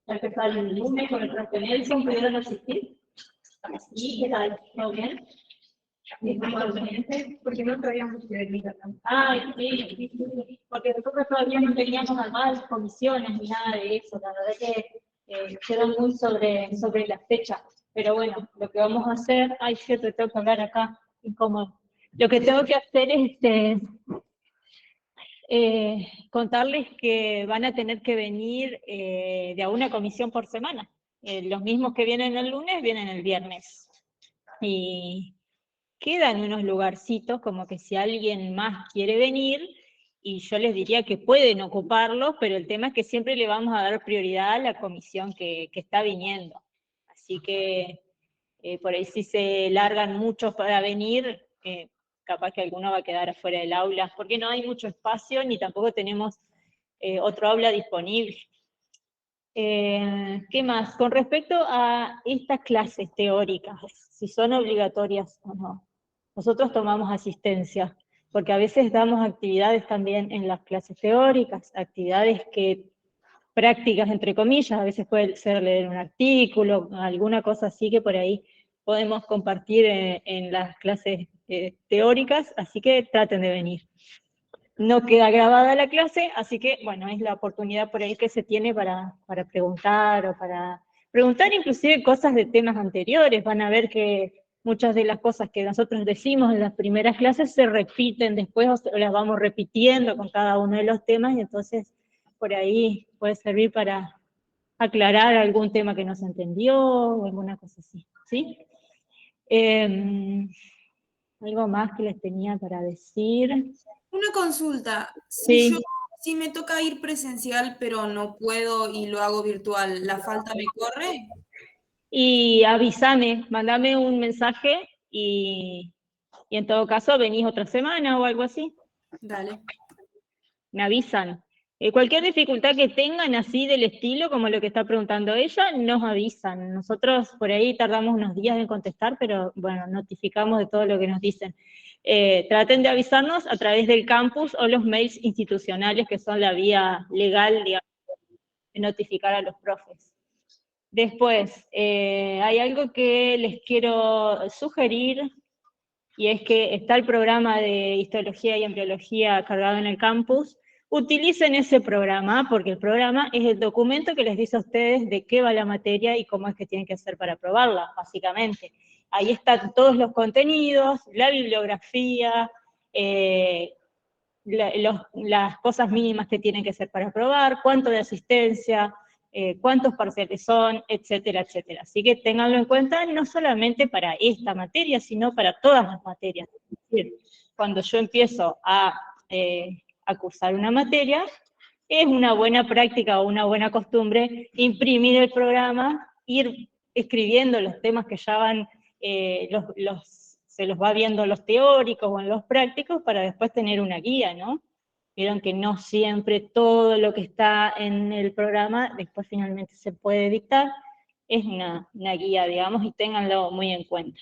Ya que está el lunes con el profe Nelson, ¿pudieron asistir? Sí, ¿qué tal? ¿Todo bien? Porque no traíamos que venir acá. Sí, porque nosotros todavía no teníamos armadas comisiones ni nada de eso, la verdad que quedó muy sobre la fecha, pero bueno, lo que vamos a hacer, cierto, tengo que hablar acá, incómodo. Lo que tengo que hacer es contarles que van a tener que venir de a una comisión por semana. Los mismos que vienen el lunes vienen el viernes. Y quedan unos lugarcitos como que si alguien más quiere venir, y yo les diría que pueden ocuparlos, pero el tema es que siempre le vamos a dar prioridad a la comisión que está viniendo. Así que por ahí si se largan muchos para venir, capaz que alguno va a quedar afuera del aula, porque no hay mucho espacio ni tampoco tenemos otro aula disponible. ¿Qué más? Con respecto a estas clases teóricas, si son obligatorias o no, nosotros tomamos asistencia, porque a veces damos actividades también en las clases teóricas, actividades prácticas entre comillas, a veces puede ser leer un artículo, alguna cosa así que por ahí podemos compartir en las clases teóricas, así que traten de venir. No queda grabada la clase, así que, bueno, es la oportunidad por ahí que se tiene para preguntar o para preguntar inclusive cosas de temas anteriores. Van a ver que muchas de las cosas que nosotros decimos en las primeras clases se repiten después o las vamos repitiendo con cada uno de los temas y entonces por ahí puede servir para aclarar algún tema que no se entendió o alguna cosa así, ¿sí? Algo más que les tenía para decir. Una consulta, Sí. si me toca ir presencial pero no puedo y lo hago virtual, ¿la falta me corre? Y avísame, mandame un mensaje y en todo caso venís otra semana o algo así. Dale. Me avisan. Cualquier dificultad que tengan así del estilo, como lo que está preguntando ella, nos avisan. Nosotros por ahí tardamos unos días en contestar, pero bueno, notificamos de todo lo que nos dicen. Traten de avisarnos a través del campus o los mails institucionales, que son la vía legal, digamos, de notificar a los profes. Después, hay algo que les quiero sugerir, y es que está el programa de histología y embriología cargado en el campus. Utilicen ese programa, porque el programa es el documento que les dice a ustedes de qué va la materia y cómo es que tienen que hacer para aprobarla, básicamente. Ahí están todos los contenidos, la bibliografía, las cosas mínimas que tienen que ser para aprobar, cuánto de asistencia, cuántos parciales son, etcétera, etcétera. Así que ténganlo en cuenta no solamente para esta materia, sino para todas las materias. Es decir, cuando yo empiezo a cursar una materia, es una buena práctica o una buena costumbre imprimir el programa, ir escribiendo los temas que ya van, se los va viendo los teóricos o en los prácticos para después tener una guía, ¿no? Vieron que no siempre todo lo que está en el programa después finalmente se puede dictar, es una guía, digamos, y ténganlo muy en cuenta.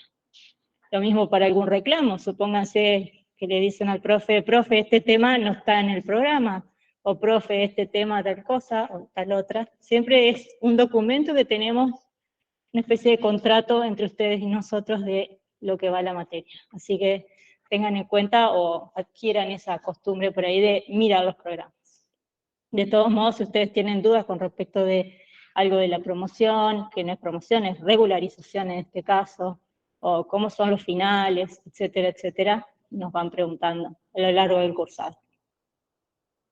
Lo mismo para algún reclamo, supónganse que le dicen al profe, este tema no está en el programa, o profe, este tema tal cosa, o tal otra. Siempre es un documento que tenemos, una especie de contrato entre ustedes y nosotros de lo que va la materia. Así que tengan en cuenta o adquieran esa costumbre por ahí de mirar los programas. De todos modos, si ustedes tienen dudas con respecto de algo de la promoción, que no es promoción, es regularización en este caso, o cómo son los finales, etcétera, etcétera, nos van preguntando a lo largo del cursado.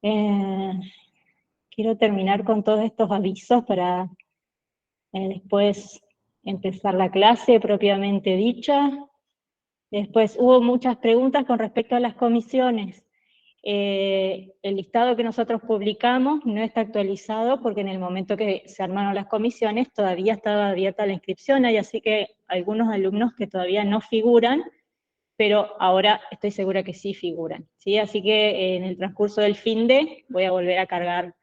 Quiero terminar con todos estos avisos para después empezar la clase propiamente dicha. Después hubo muchas preguntas con respecto a las comisiones. El listado que nosotros publicamos no está actualizado porque en el momento que se armaron las comisiones todavía estaba abierta la inscripción, hay así que algunos alumnos que todavía no figuran, pero ahora estoy segura que sí figuran, ¿sí? Así que en el transcurso del fin de voy a volver a cargar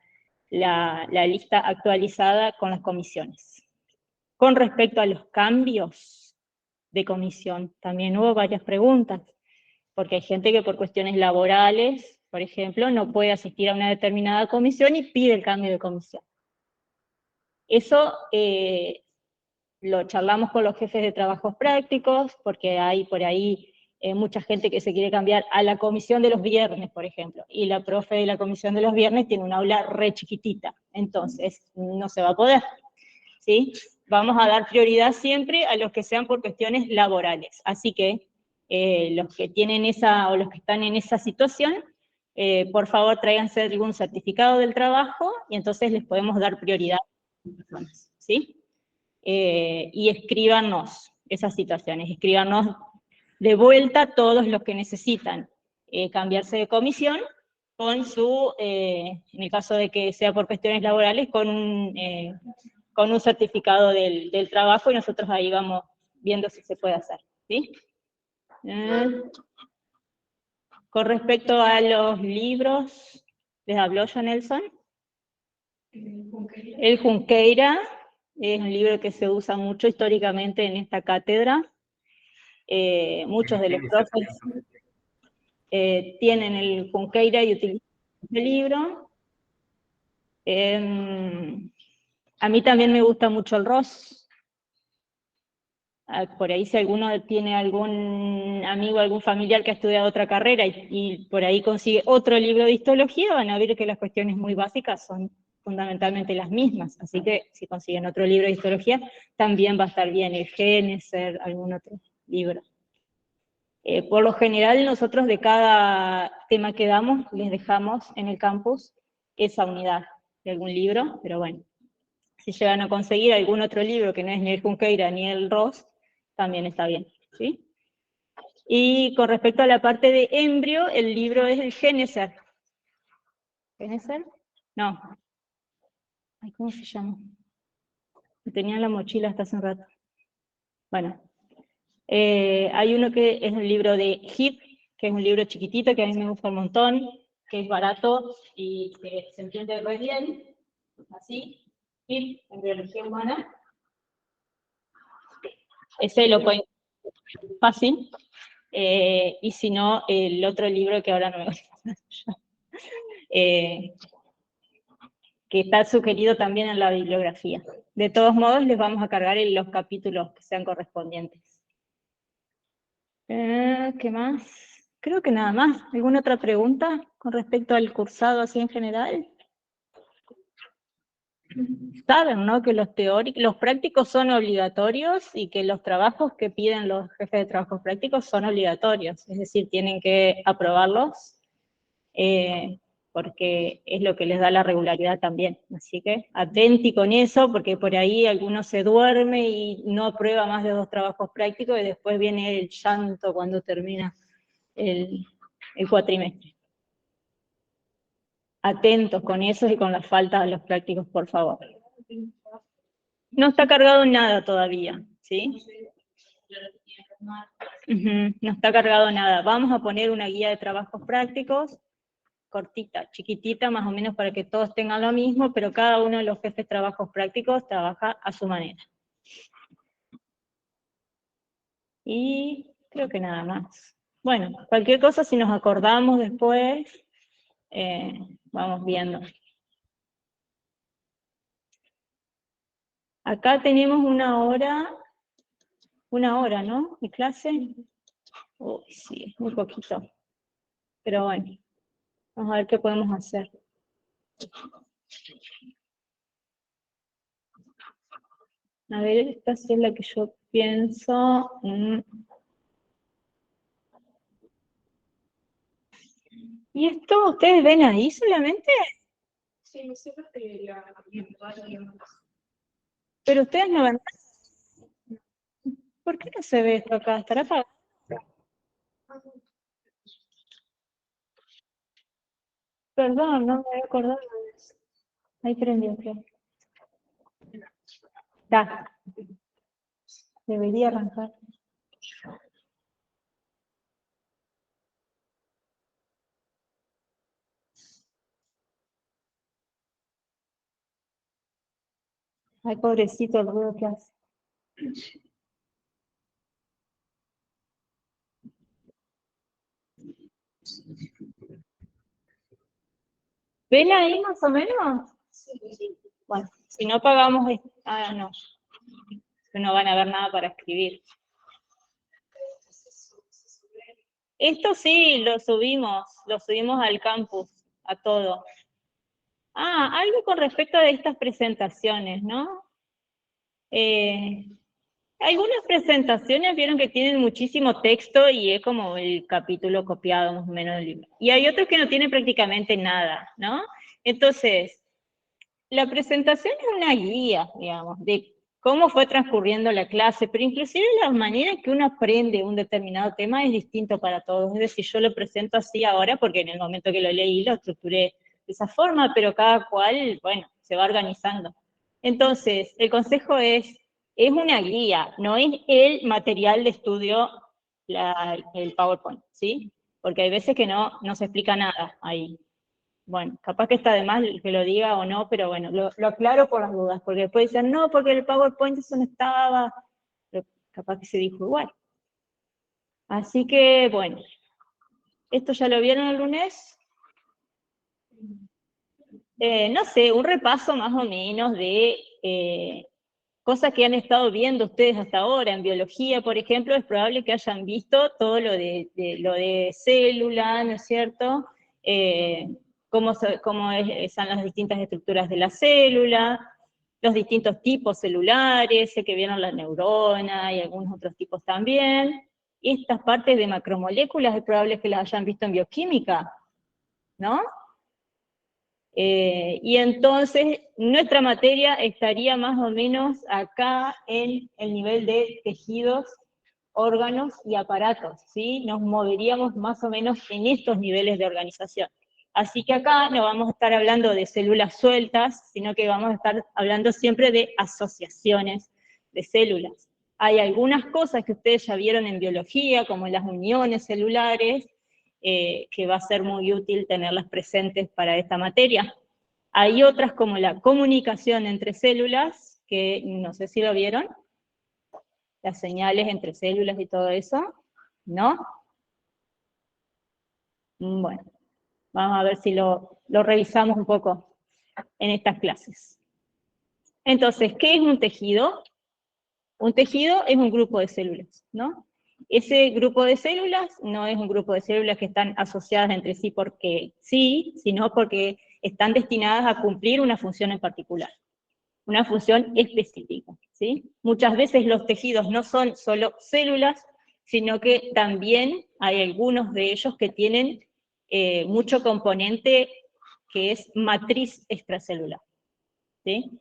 la lista actualizada con las comisiones. Con respecto a los cambios de comisión, también hubo varias preguntas, porque hay gente que por cuestiones laborales, por ejemplo, no puede asistir a una determinada comisión y pide el cambio de comisión. Eso lo charlamos con los jefes de trabajos prácticos, porque hay por ahí mucha gente que se quiere cambiar a la comisión de los viernes, por ejemplo, y la profe de la comisión de los viernes tiene un aula re chiquitita, entonces no se va a poder, ¿sí? Vamos a dar prioridad siempre a los que sean por cuestiones laborales, así que los que tienen esa, o los que están en esa situación, por favor tráiganse algún certificado del trabajo, y entonces les podemos dar prioridad a las personas, ¿sí? Y escríbanos esas situaciones, escríbanos de vuelta todos los que necesitan cambiarse de comisión con su, en el caso de que sea por cuestiones laborales, con un certificado del trabajo, y nosotros ahí vamos viendo si se puede hacer, ¿sí? Con respecto a los libros, ¿les habló John Nelson? El Junqueira es un libro que se usa mucho históricamente en esta cátedra. Muchos de los profes tienen el Junqueira y utilizan este libro. A mí también me gusta mucho el Ross. Por ahí si alguno tiene algún amigo, algún familiar que ha estudiado otra carrera y por ahí consigue otro libro de histología, van a ver que las cuestiones muy básicas son fundamentalmente las mismas. Así que si consiguen otro libro de histología, también va a estar bien el Génesis, algún otro libro. Por lo general, nosotros de cada tema que damos, les dejamos en el campus esa unidad de algún libro, pero bueno, si llegan a conseguir algún otro libro que no es ni el Junqueira ni el Ross, también está bien, ¿sí? Y con respecto a la parte de embrio, el libro es el Génesis. ¿Génesis? No. Ay, ¿cómo se llama? Lo tenía en la mochila hasta hace un rato. Bueno, hay uno que es un libro de HIP, que es un libro chiquitito que a mí me gusta un montón, que es barato y que se entiende muy bien, así, HIP, en biología humana. Ese lo pueden fácil, y si no, el otro libro que ahora no me voy que está sugerido también en la bibliografía. De todos modos, les vamos a cargar en los capítulos que sean correspondientes. ¿Qué más? Creo que nada más. ¿Alguna otra pregunta con respecto al cursado así en general? Saben, ¿no? Que los teóricos, los prácticos son obligatorios y que los trabajos que piden los jefes de trabajos prácticos son obligatorios, es decir, tienen que aprobarlos porque es lo que les da la regularidad también. Así que atenti con eso, porque por ahí alguno se duerme y no aprueba más de 2 trabajos prácticos y después viene el llanto cuando termina el cuatrimestre. Atentos con eso y con la falta de los prácticos, por favor. No está cargado nada todavía, ¿sí? No está cargado nada. Vamos a poner una guía de trabajos prácticos, cortita, chiquitita, más o menos para que todos tengan lo mismo, pero cada uno de los jefes de trabajos prácticos trabaja a su manera. Y creo que nada más. Bueno, cualquier cosa, si nos acordamos después, vamos viendo. Acá tenemos una hora, ¿no? ¿De clase? Uy, sí, muy poquito. Pero bueno, vamos a ver qué podemos hacer. A ver, esta sí es la que yo pienso. ¿Y esto ustedes ven ahí solamente? Sí, me sirve la... Pero ustedes no ven. ¿Por qué no se ve esto acá? ¿Estará apagado? Perdón, no me había acordado de eso. Ahí prendió, creo. Está. Debería arrancar. Ay, pobrecito el ruido que hace. ¿Ven ahí más o menos? Sí, sí. Bueno. Si no pagamos, no. No van a ver nada para escribir. Esto sí, lo subimos al campus, a todo. Algo con respecto a estas presentaciones, ¿no? Algunas presentaciones vieron que tienen muchísimo texto y es como el capítulo copiado más o menos del libro. Y hay otros que no tienen prácticamente nada, ¿no? Entonces, la presentación es una guía, digamos, de cómo fue transcurriendo la clase, pero inclusive la manera en que uno aprende un determinado tema es distinto para todos. Es decir, yo lo presento así ahora porque en el momento que lo leí lo estructuré de esa forma, pero cada cual, bueno, se va organizando. Entonces, el consejo es una guía, no es el material de estudio, el PowerPoint, ¿sí? Porque hay veces que no se explica nada ahí. Bueno, capaz que está de más que lo diga o no, pero bueno, lo aclaro por las dudas, porque después dicen, no, porque el PowerPoint eso no estaba, pero capaz que se dijo igual. Así que, bueno, ¿esto ya lo vieron el lunes? No sé, un repaso más o menos de cosas que han estado viendo ustedes hasta ahora. En biología, por ejemplo, es probable que hayan visto todo lo de célula, ¿no es cierto? Cómo son las distintas estructuras de la célula, los distintos tipos celulares, sé que vieron la neurona y algunos otros tipos también. Estas partes de macromoléculas es probable que las hayan visto en bioquímica, ¿no? Y entonces nuestra materia estaría más o menos acá en el nivel de tejidos, órganos y aparatos, ¿sí? Nos moveríamos más o menos en estos niveles de organización. Así que acá no vamos a estar hablando de células sueltas, sino que vamos a estar hablando siempre de asociaciones de células. Hay algunas cosas que ustedes ya vieron en biología, como las uniones celulares, que va a ser muy útil tenerlas presentes para esta materia. Hay otras como la comunicación entre células, que no sé si lo vieron, las señales entre células y todo eso, ¿no? Bueno, vamos a ver si lo revisamos un poco en estas clases. Entonces, ¿qué es un tejido? Un tejido es un grupo de células, ¿no? Ese grupo de células no es un grupo de células que están asociadas entre sí porque sí, sino porque están destinadas a cumplir una función en particular, una función específica, ¿sí? Muchas veces los tejidos no son solo células, sino que también hay algunos de ellos que tienen mucho componente que es matriz extracelular, ¿sí?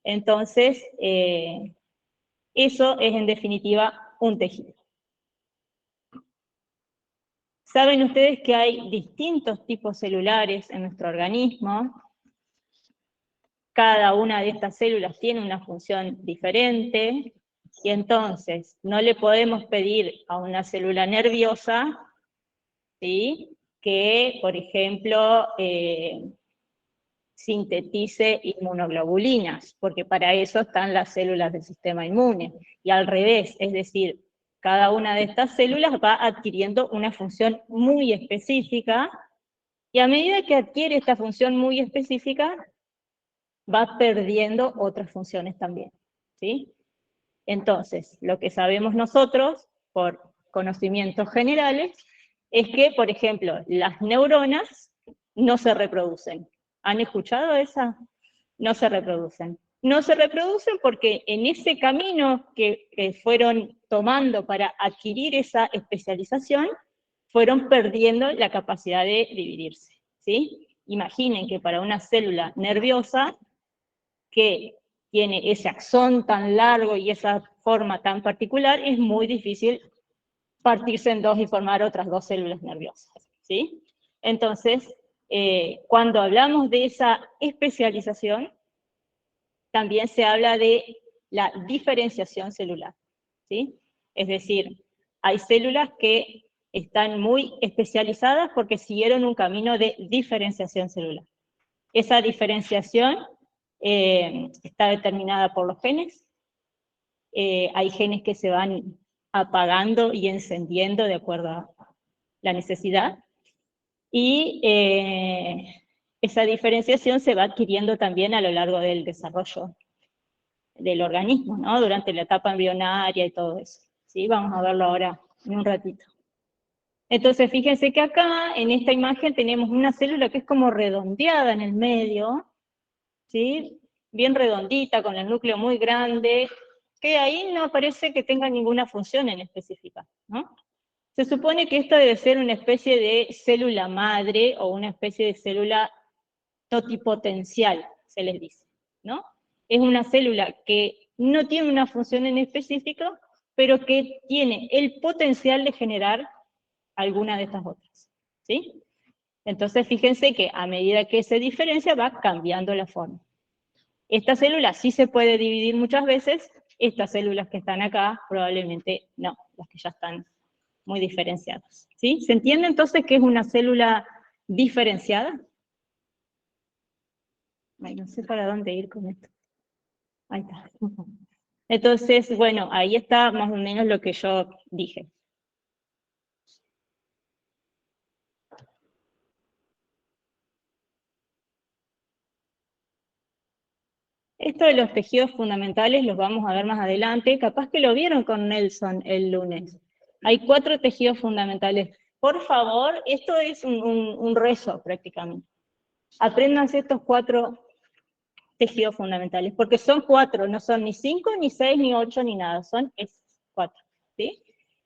Entonces, eso es en definitiva un tejido. Saben ustedes que hay distintos tipos celulares en nuestro organismo. Cada una de estas células tiene una función diferente, y entonces no le podemos pedir a una célula nerviosa, ¿sí?, que, por ejemplo, sintetice inmunoglobulinas, porque para eso están las células del sistema inmune. Y al revés, es decir, cada una de estas células va adquiriendo una función muy específica, y a medida que adquiere esta función muy específica, va perdiendo otras funciones también, ¿sí? Entonces, lo que sabemos nosotros, por conocimientos generales, es que, por ejemplo, las neuronas no se reproducen. ¿Han escuchado esa? No se reproducen. No se reproducen porque en ese camino que fueron tomando para adquirir esa especialización, fueron perdiendo la capacidad de dividirse, ¿sí? Imaginen que para una célula nerviosa que tiene ese axón tan largo y esa forma tan particular, es muy difícil partirse en dos y formar otras dos células nerviosas, ¿sí? Entonces, cuando hablamos de esa especialización, también se habla de la diferenciación celular, ¿sí? Es decir, hay células que están muy especializadas porque siguieron un camino de diferenciación celular. Esa diferenciación está determinada por los genes. Hay genes que se van apagando y encendiendo de acuerdo a la necesidad. Y esa diferenciación se va adquiriendo también a lo largo del desarrollo del organismo, ¿no? Durante la etapa embrionaria y todo eso. ¿Sí? Vamos a verlo ahora en un ratito. Entonces, fíjense que acá, en esta imagen, tenemos una célula que es como redondeada en el medio, ¿sí? Bien redondita, con el núcleo muy grande, que ahí no parece que tenga ninguna función en específica, ¿no? Se supone que esta debe ser una especie de célula madre o una especie de célula totipotencial, se les dice, ¿no? Es una célula que no tiene una función en específico, pero que tiene el potencial de generar alguna de estas otras, ¿sí? Entonces fíjense que a medida que se diferencia va cambiando la forma. Esta célula sí se puede dividir muchas veces, estas células que están acá probablemente no, las que ya están muy diferenciadas, ¿sí? ¿Se entiende entonces que es una célula diferenciada? Ay, no sé para dónde ir con esto. Ahí está. Entonces, bueno, ahí está más o menos lo que yo dije. Esto de los tejidos fundamentales los vamos a ver más adelante. Capaz que lo vieron con Nelson el lunes. Hay 4 tejidos fundamentales. Por favor, esto es un rezo prácticamente. Apréndanse estos 4 tejidos fundamentales, porque son 4, no son ni 5, ni 6, ni 8, ni nada, son 4, ¿sí?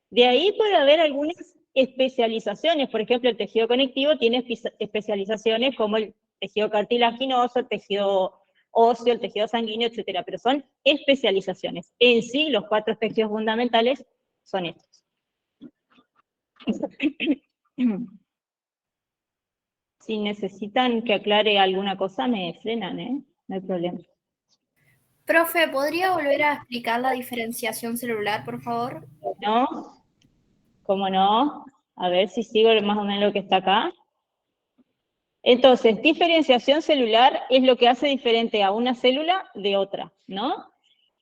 De ahí puede haber algunas especializaciones, por ejemplo, el tejido conectivo tiene especializaciones como el tejido cartilaginoso, el tejido óseo, el tejido sanguíneo, etcétera, pero son especializaciones. En sí, los 4 tejidos fundamentales son estos. Si necesitan que aclare alguna cosa, me frenan, ¿eh? No hay problema. Profe, ¿podría volver a explicar la diferenciación celular, por favor? ¿No? ¿Cómo no? A ver si sigo más o menos lo que está acá. Entonces, diferenciación celular es lo que hace diferente a una célula de otra, ¿no?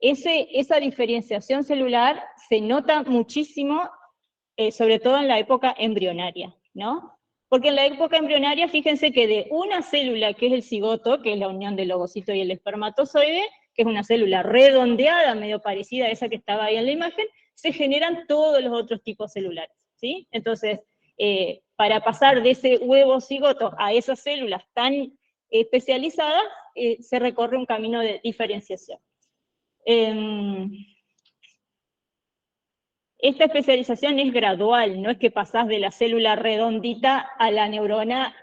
Esa diferenciación celular se nota muchísimo, sobre todo en la época embrionaria, ¿no? Porque en la época embrionaria, fíjense que de una célula, que es el cigoto, que es la unión del ovocito y el espermatozoide, que es una célula redondeada, medio parecida a esa que estaba ahí en la imagen, se generan todos los otros tipos celulares, ¿sí? Entonces, para pasar de ese huevo cigoto a esas células tan especializadas, se recorre un camino de diferenciación. Esta especialización es gradual, no es que pasás de la célula redondita a la neurona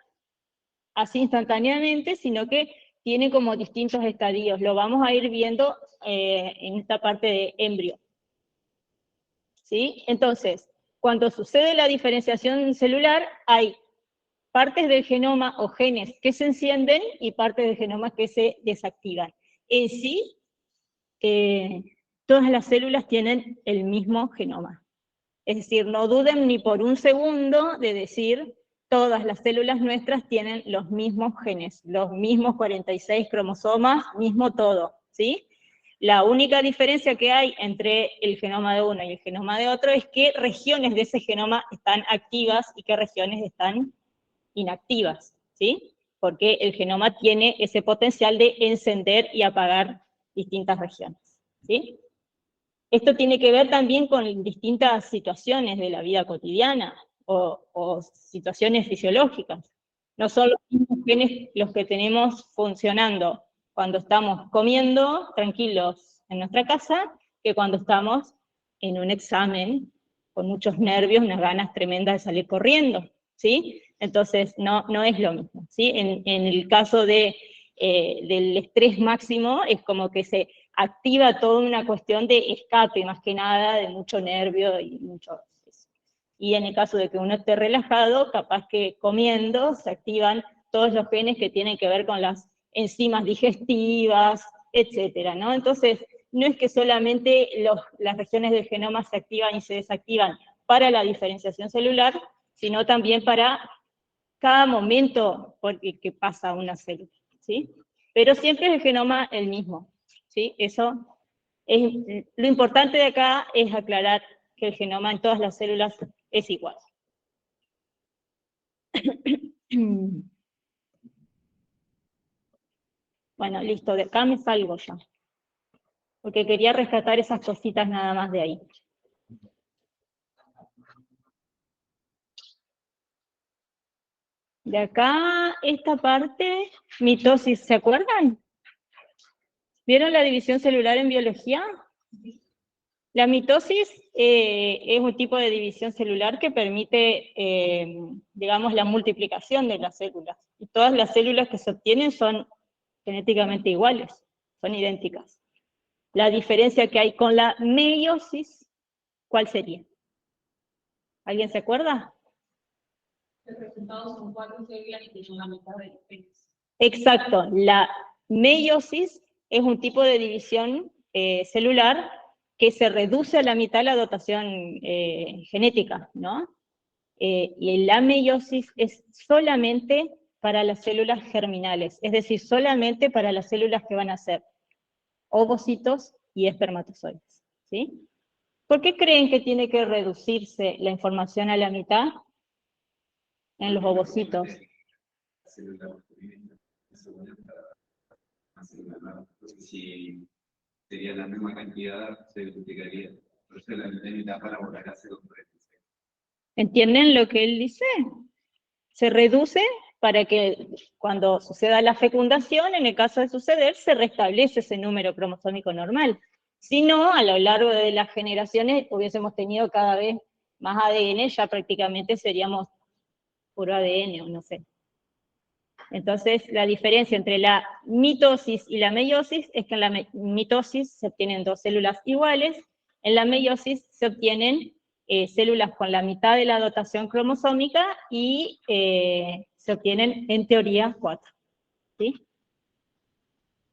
así instantáneamente, sino que tiene como distintos estadios. Lo vamos a ir viendo en esta parte de embrio. ¿Sí? Entonces, cuando sucede la diferenciación celular, hay partes del genoma o genes que se encienden y partes del genoma que se desactivan. En sí, todas las células tienen el mismo genoma. Es decir, no duden ni por un segundo de decir, todas las células nuestras tienen los mismos genes, los mismos 46 cromosomas, mismo todo, ¿sí? La única diferencia que hay entre el genoma de uno y el genoma de otro es qué regiones de ese genoma están activas y qué regiones están inactivas, ¿sí? Porque el genoma tiene ese potencial de encender y apagar distintas regiones, ¿sí? Esto tiene que ver también con distintas situaciones de la vida cotidiana o situaciones fisiológicas. No son los mismos genes los que tenemos funcionando cuando estamos comiendo tranquilos en nuestra casa que cuando estamos en un examen con muchos nervios, unas ganas tremendas de salir corriendo, ¿sí? Entonces no es lo mismo, ¿sí? En el caso del estrés máximo es como que se activa toda una cuestión de escape, más que nada, de mucho nervio y mucho eso. Y en el caso de que uno esté relajado, capaz que comiendo se activan todos los genes que tienen que ver con las enzimas digestivas, etcétera, ¿no? Entonces, no es que solamente las regiones del genoma se activan y se desactivan para la diferenciación celular, sino también para cada momento por el que pasa una célula, ¿sí? Pero siempre es el genoma el mismo, ¿sí? Eso es, lo importante de acá es aclarar que el genoma en todas las células es igual. Bueno, listo, de acá me salgo ya. Porque quería rescatar esas cositas nada más de ahí. De acá, esta parte, mitosis, ¿se acuerdan? ¿Vieron la división celular en biología? La mitosis es un tipo de división celular que permite, digamos, la multiplicación de las células. Y todas las células que se obtienen son genéticamente iguales, son idénticas. La diferencia que hay con la meiosis, ¿cuál sería? ¿Alguien se acuerda? Los resultados son 4 células y tienen la mitad de diferencia. Exacto, la meiosis es un tipo de división celular que se reduce a la mitad la dotación genética, ¿no? Y la meiosis es solamente para las células germinales, es decir, solamente para las células que van a ser ovocitos y espermatozoides, ¿sí? ¿Por qué creen que tiene que reducirse la información a la mitad en los ovocitos? Si sería la misma cantidad, se duplicaría. Entonces la mitad para volver a hacer un 36. ¿Entienden lo que él dice? Se reduce para que cuando suceda la fecundación, en el caso de suceder, se restablece ese número cromosómico normal. Si no, a lo largo de las generaciones hubiésemos tenido cada vez más ADN, ya prácticamente seríamos puro ADN, o no sé. Entonces, la diferencia entre la mitosis y la meiosis es que en la mitosis se obtienen dos células iguales, en la meiosis se obtienen células con la mitad de la dotación cromosómica y se obtienen, en teoría, 4. ¿Sí?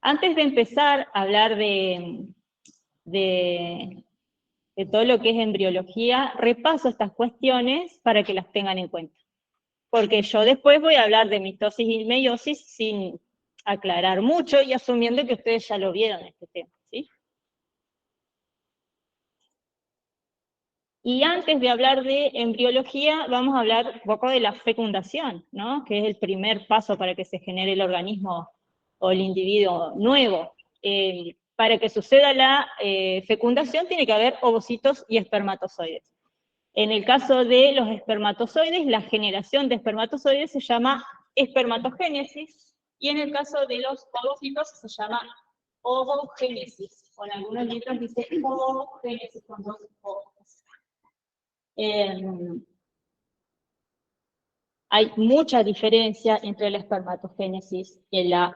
Antes de empezar a hablar de todo lo que es embriología, repaso estas cuestiones para que las tengan en cuenta. Porque yo después voy a hablar de mitosis y meiosis sin aclarar mucho y asumiendo que ustedes ya lo vieron este tema, ¿sí? Y antes de hablar de embriología, vamos a hablar un poco de la fecundación, ¿no? Que es el primer paso para que se genere el organismo o el individuo nuevo. Para que suceda la fecundación tiene que haber ovocitos y espermatozoides. En el caso de los espermatozoides, la generación de espermatozoides se llama espermatogénesis, y en el caso de los ovocitos se llama ovogénesis. Con algunos libros dice ovogénesis con dos O. Hay mucha diferencia entre la espermatogénesis y la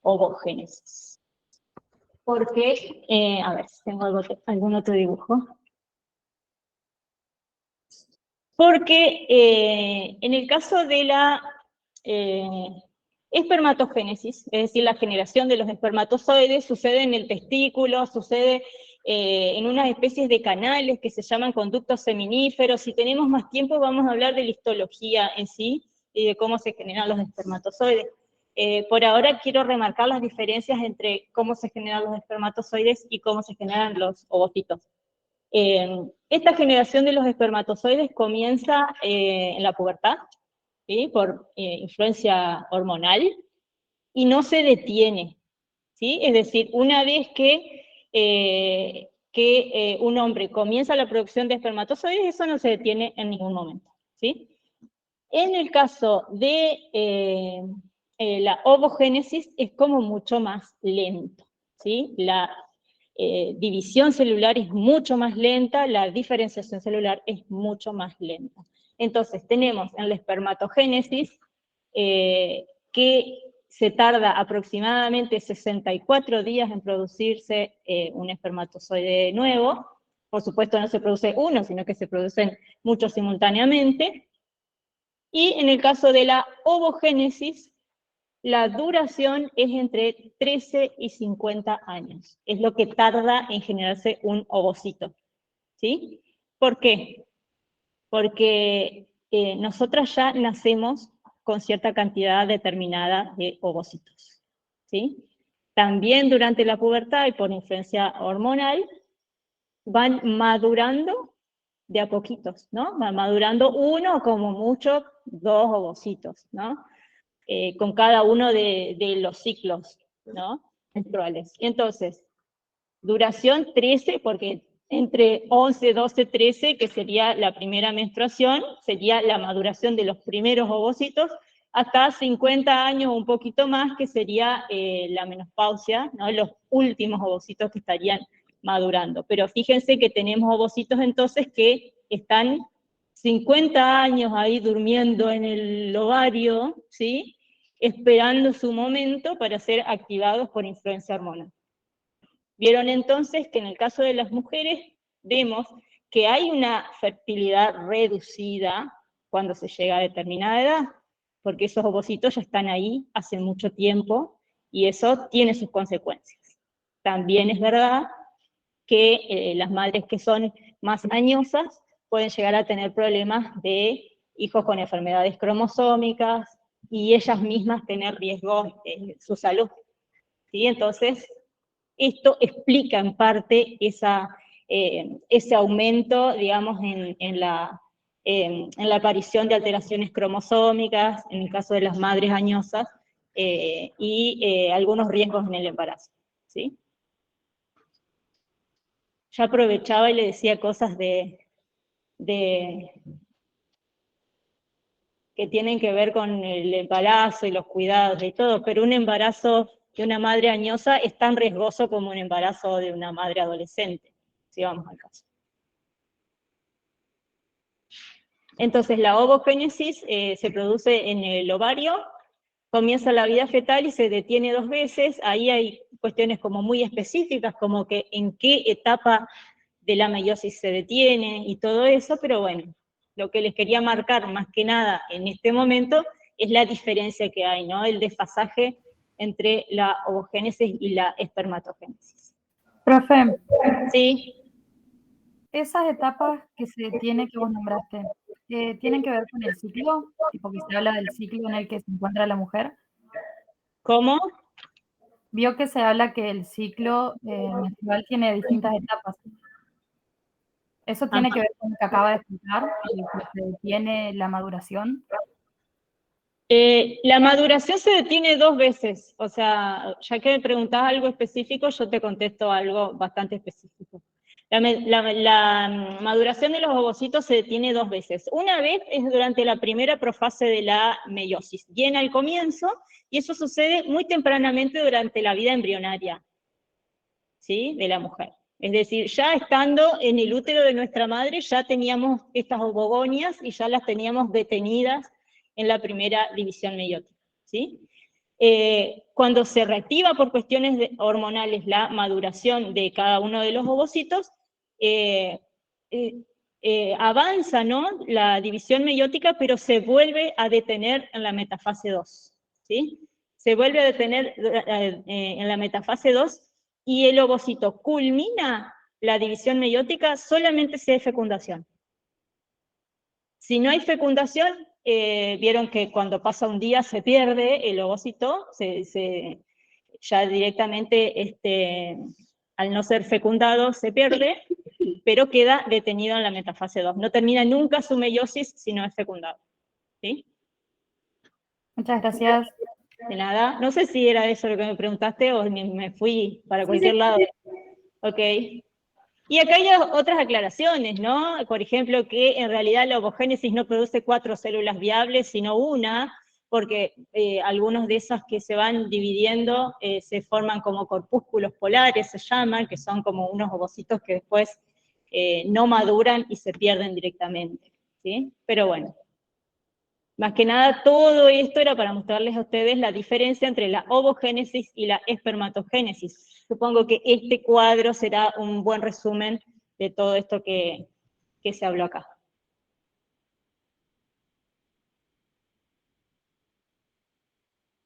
ovogénesis. Porque, a ver si tengo algún otro dibujo. Porque en el caso de la espermatogénesis, es decir, la generación de los espermatozoides, sucede en el testículo, sucede en unas especies de canales que se llaman conductos seminíferos. Si tenemos más tiempo vamos a hablar de la histología en sí y de cómo se generan los espermatozoides. Por ahora quiero remarcar las diferencias entre cómo se generan los espermatozoides y cómo se generan los ovocitos. Esta generación de los espermatozoides comienza en la pubertad, ¿sí? Por influencia hormonal, y no se detiene, ¿sí? Es decir, una vez que un hombre comienza la producción de espermatozoides, eso no se detiene en ningún momento, ¿sí? En el caso de la ovogénesis es como mucho más lento, ¿sí? La división celular es mucho más lenta, la diferenciación celular es mucho más lenta. Entonces tenemos en la espermatogénesis que se tarda aproximadamente 64 días en producirse un espermatozoide nuevo. Por supuesto no se produce uno, sino que se producen muchos simultáneamente. Y en el caso de la ovogénesis, la duración es entre 13 y 50 años. Es lo que tarda en generarse un ovocito. ¿Sí? ¿Por qué? Porque nosotras ya nacemos con cierta cantidad determinada de ovocitos. ¿Sí? También durante la pubertad y por influencia hormonal van madurando de a poquitos, ¿no? Van madurando uno, como mucho, dos ovocitos, ¿no? Con cada uno de los ciclos ¿no? Menstruales. Y entonces, duración 13, porque entre 11, 12, 13, que sería la primera menstruación, sería la maduración de los primeros ovocitos, hasta 50 años o un poquito más, que sería la menopausia, ¿no? Los últimos ovocitos que estarían madurando. Pero fíjense que tenemos ovocitos entonces que están 50 años ahí durmiendo en el ovario, ¿sí? Esperando su momento para ser activados por influencia hormonal. Vieron entonces que en el caso de las mujeres vemos que hay una fertilidad reducida cuando se llega a determinada edad, porque esos ovocitos ya están ahí hace mucho tiempo y eso tiene sus consecuencias. También es verdad que las madres que son más añosas pueden llegar a tener problemas de hijos con enfermedades cromosómicas y ellas mismas tener riesgos en su salud. ¿Sí? Entonces, esto explica en parte ese aumento, digamos, en la aparición de alteraciones cromosómicas, en el caso de las madres añosas, y algunos riesgos en el embarazo, ¿sí? Ya aprovechaba y le decía cosas que tienen que ver con el embarazo y los cuidados y todo, pero un embarazo de una madre añosa es tan riesgoso como un embarazo de una madre adolescente, si vamos al caso. Entonces la ovogénesis se produce en el ovario, comienza la vida fetal y se detiene 2 veces, ahí hay cuestiones como muy específicas, como que en qué etapa de la meiosis se detiene y todo eso, pero bueno, lo que les quería marcar más que nada en este momento es la diferencia que hay, ¿no? El desfasaje entre la ovogénesis y la espermatogénesis. Profe, ¿Sí? esas etapas que se tiene que vos nombraste, ¿tienen que ver con el ciclo? Tipo que se habla del ciclo en el que se encuentra la mujer. ¿Cómo? Vio que se habla que el ciclo menstrual tiene distintas etapas. ¿Eso tiene que ver con lo que acaba de explicar, que se detiene la maduración? La maduración se detiene 2 veces, o sea, ya que me preguntás algo específico, yo te contesto algo bastante específico. La maduración de los ovocitos se detiene 2 veces. Una vez es durante la primera profase de la meiosis, bien al comienzo, y eso sucede muy tempranamente durante la vida embrionaria, ¿sí? De la mujer. Es decir, ya estando en el útero de nuestra madre, ya teníamos estas ovogonias y ya las teníamos detenidas en la primera división meiótica, ¿sí? Cuando se reactiva por cuestiones hormonales la maduración de cada uno de los ovocitos, avanza, ¿no? La división meiótica, pero se vuelve a detener en la metafase 2, ¿sí? Se vuelve a detener en la metafase 2 y el ovocito culmina la división meiótica solamente si hay fecundación. Si no hay fecundación, vieron que cuando pasa un día se pierde el ovocito, ya directamente al no ser fecundado se pierde, pero queda detenido en la metafase 2. No termina nunca su meiosis si no es fecundado. ¿Sí? Muchas gracias. De nada. No sé si era eso lo que me preguntaste o me fui para cualquier lado. Ok. Y acá hay otras aclaraciones, ¿no? Por ejemplo, que en realidad la ovogénesis no produce 4 células viables, sino una, porque algunos de esas que se van dividiendo se forman como corpúsculos polares, se llaman, que son como unos ovocitos que después no maduran y se pierden directamente, ¿sí? Pero bueno. Más que nada, todo esto era para mostrarles a ustedes la diferencia entre la ovogénesis y la espermatogénesis. Supongo que este cuadro será un buen resumen de todo esto que se habló acá.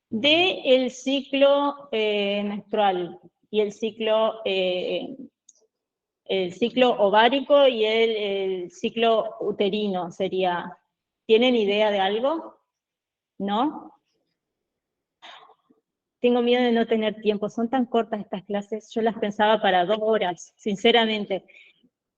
El ciclo menstrual y el ciclo ovárico y el ciclo uterino sería. ¿Tienen idea de algo? ¿No? Tengo miedo de no tener tiempo, son tan cortas estas clases, yo las pensaba para 2 horas, sinceramente.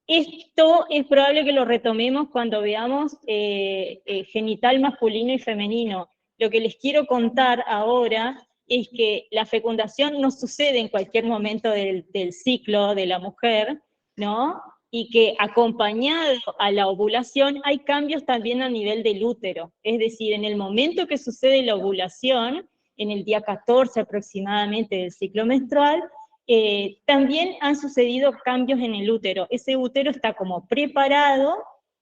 Esto es probable que lo retomemos cuando veamos genital masculino y femenino. Lo que les quiero contar ahora es que la fecundación no sucede en cualquier momento del ciclo de la mujer, ¿no? Y que acompañado a la ovulación hay cambios también a nivel del útero. Es decir, en el momento que sucede la ovulación, en el día 14 aproximadamente del ciclo menstrual, también han sucedido cambios en el útero. Ese útero está como preparado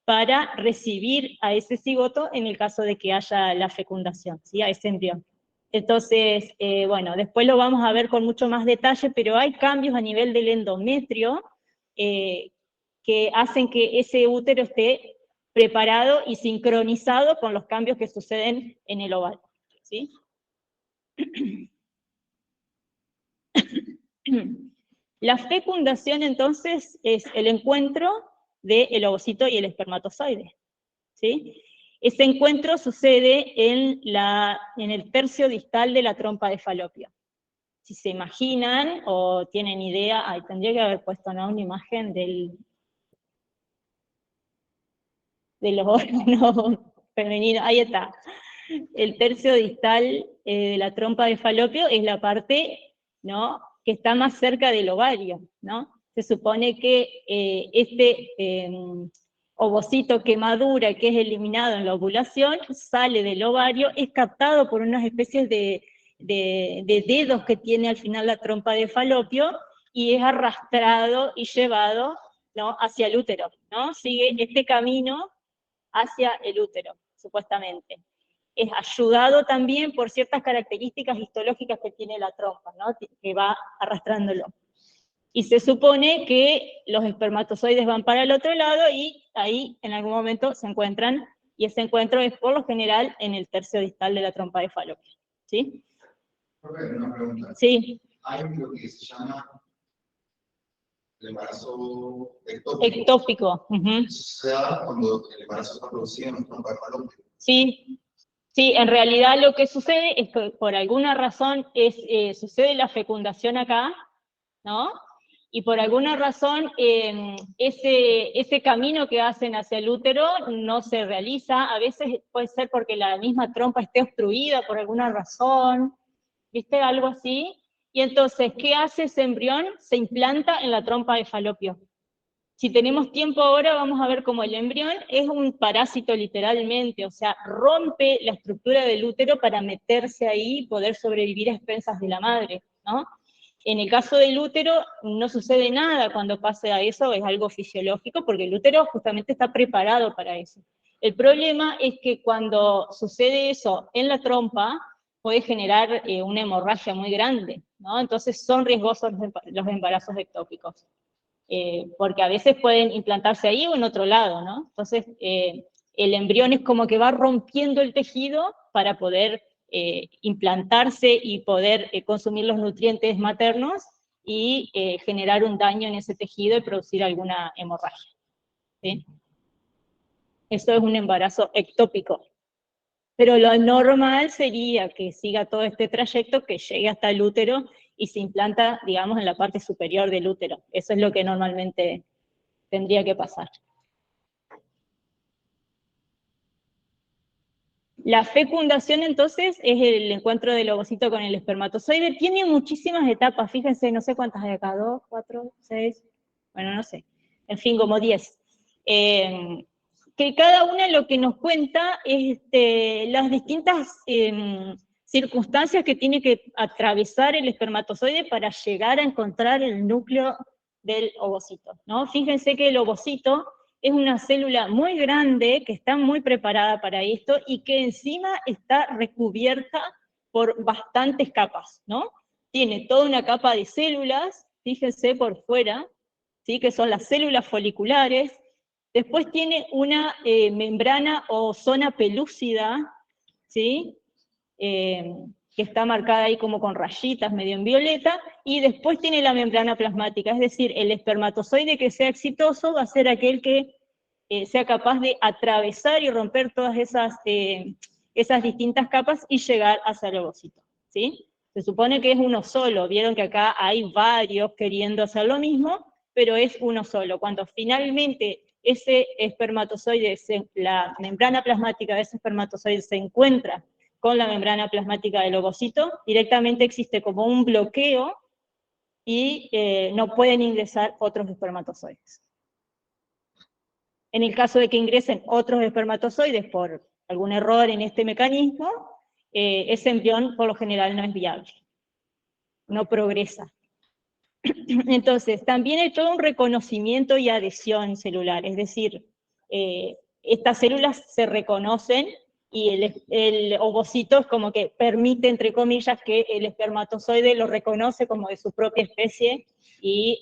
para recibir a ese cigoto en el caso de que haya la fecundación, ¿sí? A ese embrión. Entonces, bueno, después lo vamos a ver con mucho más detalle, pero hay cambios a nivel del endometrio que hacen que ese útero esté preparado y sincronizado con los cambios que suceden en el ovario, ¿sí? La fecundación, entonces, es el encuentro del ovocito y el espermatozoide, ¿sí? Ese encuentro sucede en el tercio distal de la trompa de Falopio. Si se imaginan o tienen idea, tendría que haber puesto, ¿no?, una imagen de los órganos femeninos, ahí está. El tercio distal de la trompa de Falopio es la parte, ¿no?, que está más cerca del ovario, ¿no? Se supone que este ovocito que madura, que es eliminado en la ovulación, sale del ovario, es captado por unas especies de dedos que tiene al final la trompa de Falopio, y es arrastrado y llevado, ¿no?, hacia el útero, ¿no? Sigue este camino hacia el útero, supuestamente. Es ayudado también por ciertas características histológicas que tiene la trompa, ¿no?, que va arrastrándolo. Y se supone que los espermatozoides van para el otro lado y ahí en algún momento se encuentran, y ese encuentro es por lo general en el tercio distal de la trompa de Falopio, ¿sí? Una pregunta. Sí. Hay lo que se llama el embarazo ectópico. Ectópico. Eso se da cuando el embarazo está producido en la trompa de Falopio. Sí. Sí, en realidad lo que sucede es que por alguna razón sucede la fecundación acá, ¿no? Y por alguna razón ese camino que hacen hacia el útero no se realiza. A veces puede ser porque la misma trompa esté obstruida por alguna razón, ¿viste? Algo así. Y entonces, ¿qué hace ese embrión? Se implanta en la trompa de Falopio. Si tenemos tiempo ahora, vamos a ver cómo el embrión es un parásito literalmente, o sea, rompe la estructura del útero para meterse ahí y poder sobrevivir a expensas de la madre, ¿no? En el caso del útero no sucede nada cuando pase a eso, es algo fisiológico, porque el útero justamente está preparado para eso. El problema es que cuando sucede eso en la trompa, puede generar una hemorragia muy grande, ¿no? Entonces son riesgosos los embarazos ectópicos. Porque a veces pueden implantarse ahí o en otro lado, ¿no? Entonces, el embrión es como que va rompiendo el tejido para poder implantarse y poder consumir los nutrientes maternos y generar un daño en ese tejido y producir alguna hemorragia, ¿sí? Eso es un embarazo ectópico. Pero lo normal sería que siga todo este trayecto, que llegue hasta el útero y se implanta, digamos, en la parte superior del útero. Eso es lo que normalmente tendría que pasar. La fecundación, entonces, es el encuentro del ovocito con el espermatozoide. Tiene muchísimas etapas, fíjense, no sé cuántas hay acá, 2, 4, 6, bueno, no sé, en fin, como 10. Que cada una lo que nos cuenta es las distintas circunstancias que tiene que atravesar el espermatozoide para llegar a encontrar el núcleo del ovocito, ¿no? Fíjense que el ovocito es una célula muy grande que está muy preparada para esto y que encima está recubierta por bastantes capas, ¿no? Tiene toda una capa de células, fíjense por fuera, ¿sí?, que son las células foliculares. Después tiene una membrana o zona pelúcida, ¿sí?, que está marcada ahí como con rayitas medio en violeta, y después tiene la membrana plasmática, es decir, el espermatozoide que sea exitoso va a ser aquel que sea capaz de atravesar y romper todas esas distintas capas y llegar hacia el ovocito, ¿sí? Se supone que es uno solo, vieron que acá hay varios queriendo hacer lo mismo, pero es uno solo. Cuando finalmente ese espermatozoide, la membrana plasmática de ese espermatozoide se encuentra con la membrana plasmática del ovocito, directamente existe como un bloqueo y no pueden ingresar otros espermatozoides. En el caso de que ingresen otros espermatozoides por algún error en este mecanismo, ese embrión por lo general no es viable, no progresa. Entonces, también hay todo un reconocimiento y adhesión celular, es decir, estas células se reconocen y el ovocito es como que permite, entre comillas, que el espermatozoide lo reconoce como de su propia especie y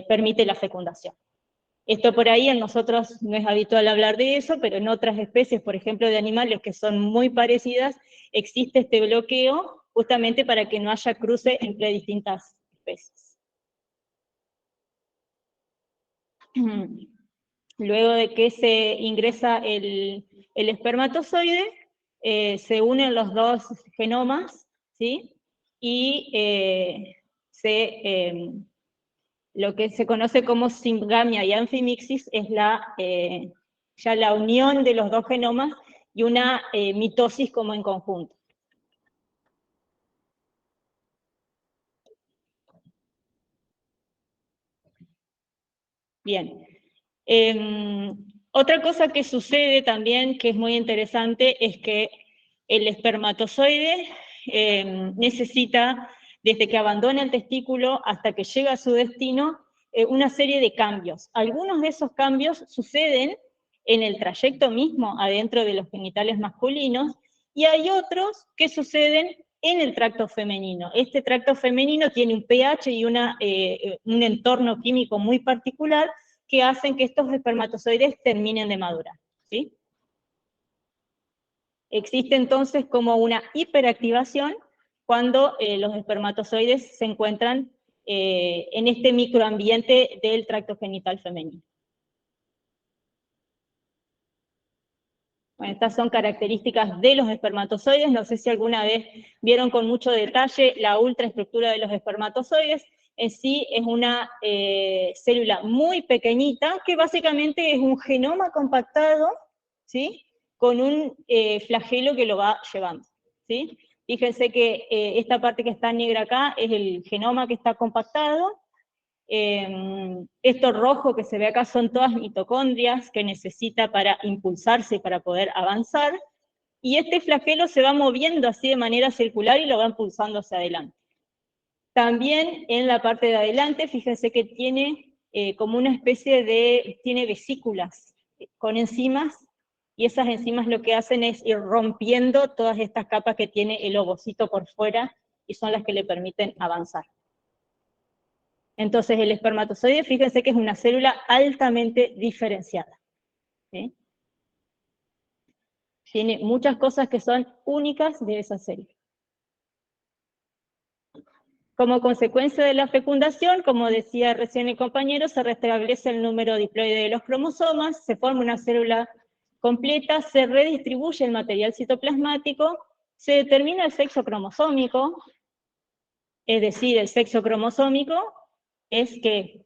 permite la fecundación. Esto por ahí en nosotros no es habitual hablar de eso, pero en otras especies, por ejemplo de animales que son muy parecidas, existe este bloqueo justamente para que no haya cruce entre distintas especies. Luego de que se ingresa el espermatozoide, se unen los dos genomas, ¿sí? Y lo que se conoce como singamia y anfimixis es ya la unión de los dos genomas y una mitosis como en conjunto. Bien. Otra cosa que sucede también, que es muy interesante, es que el espermatozoide necesita, desde que abandona el testículo hasta que llega a su destino, una serie de cambios. Algunos de esos cambios suceden en el trayecto mismo adentro de los genitales masculinos, y hay otros que suceden en el tracto femenino. Este tracto femenino tiene un pH y un entorno químico muy particular que hacen que estos espermatozoides terminen de madurar, ¿sí? Existe entonces como una hiperactivación cuando los espermatozoides se encuentran en este microambiente del tracto genital femenino. Bueno, estas son características de los espermatozoides. No sé si alguna vez vieron con mucho detalle la ultraestructura de los espermatozoides. En sí es una célula muy pequeñita que básicamente es un genoma compactado, ¿sí? Con un flagelo que lo va llevando, ¿sí? Fíjense que esta parte que está negra acá es el genoma que está compactado. Esto rojo que se ve acá son todas mitocondrias que necesita para impulsarse, para poder avanzar, y este flagelo se va moviendo así de manera circular y lo va impulsando hacia adelante. También en la parte de adelante, fíjense que tiene como una especie tiene vesículas con enzimas, y esas enzimas lo que hacen es ir rompiendo todas estas capas que tiene el ovocito por fuera, y son las que le permiten avanzar. Entonces el espermatozoide, fíjense que es una célula altamente diferenciada, ¿sí? Tiene muchas cosas que son únicas de esa célula. Como consecuencia de la fecundación, como decía recién el compañero, se restablece el número diploide de los cromosomas, se forma una célula completa, se redistribuye el material citoplasmático, se determina el sexo cromosómico, es decir, el sexo cromosómico es que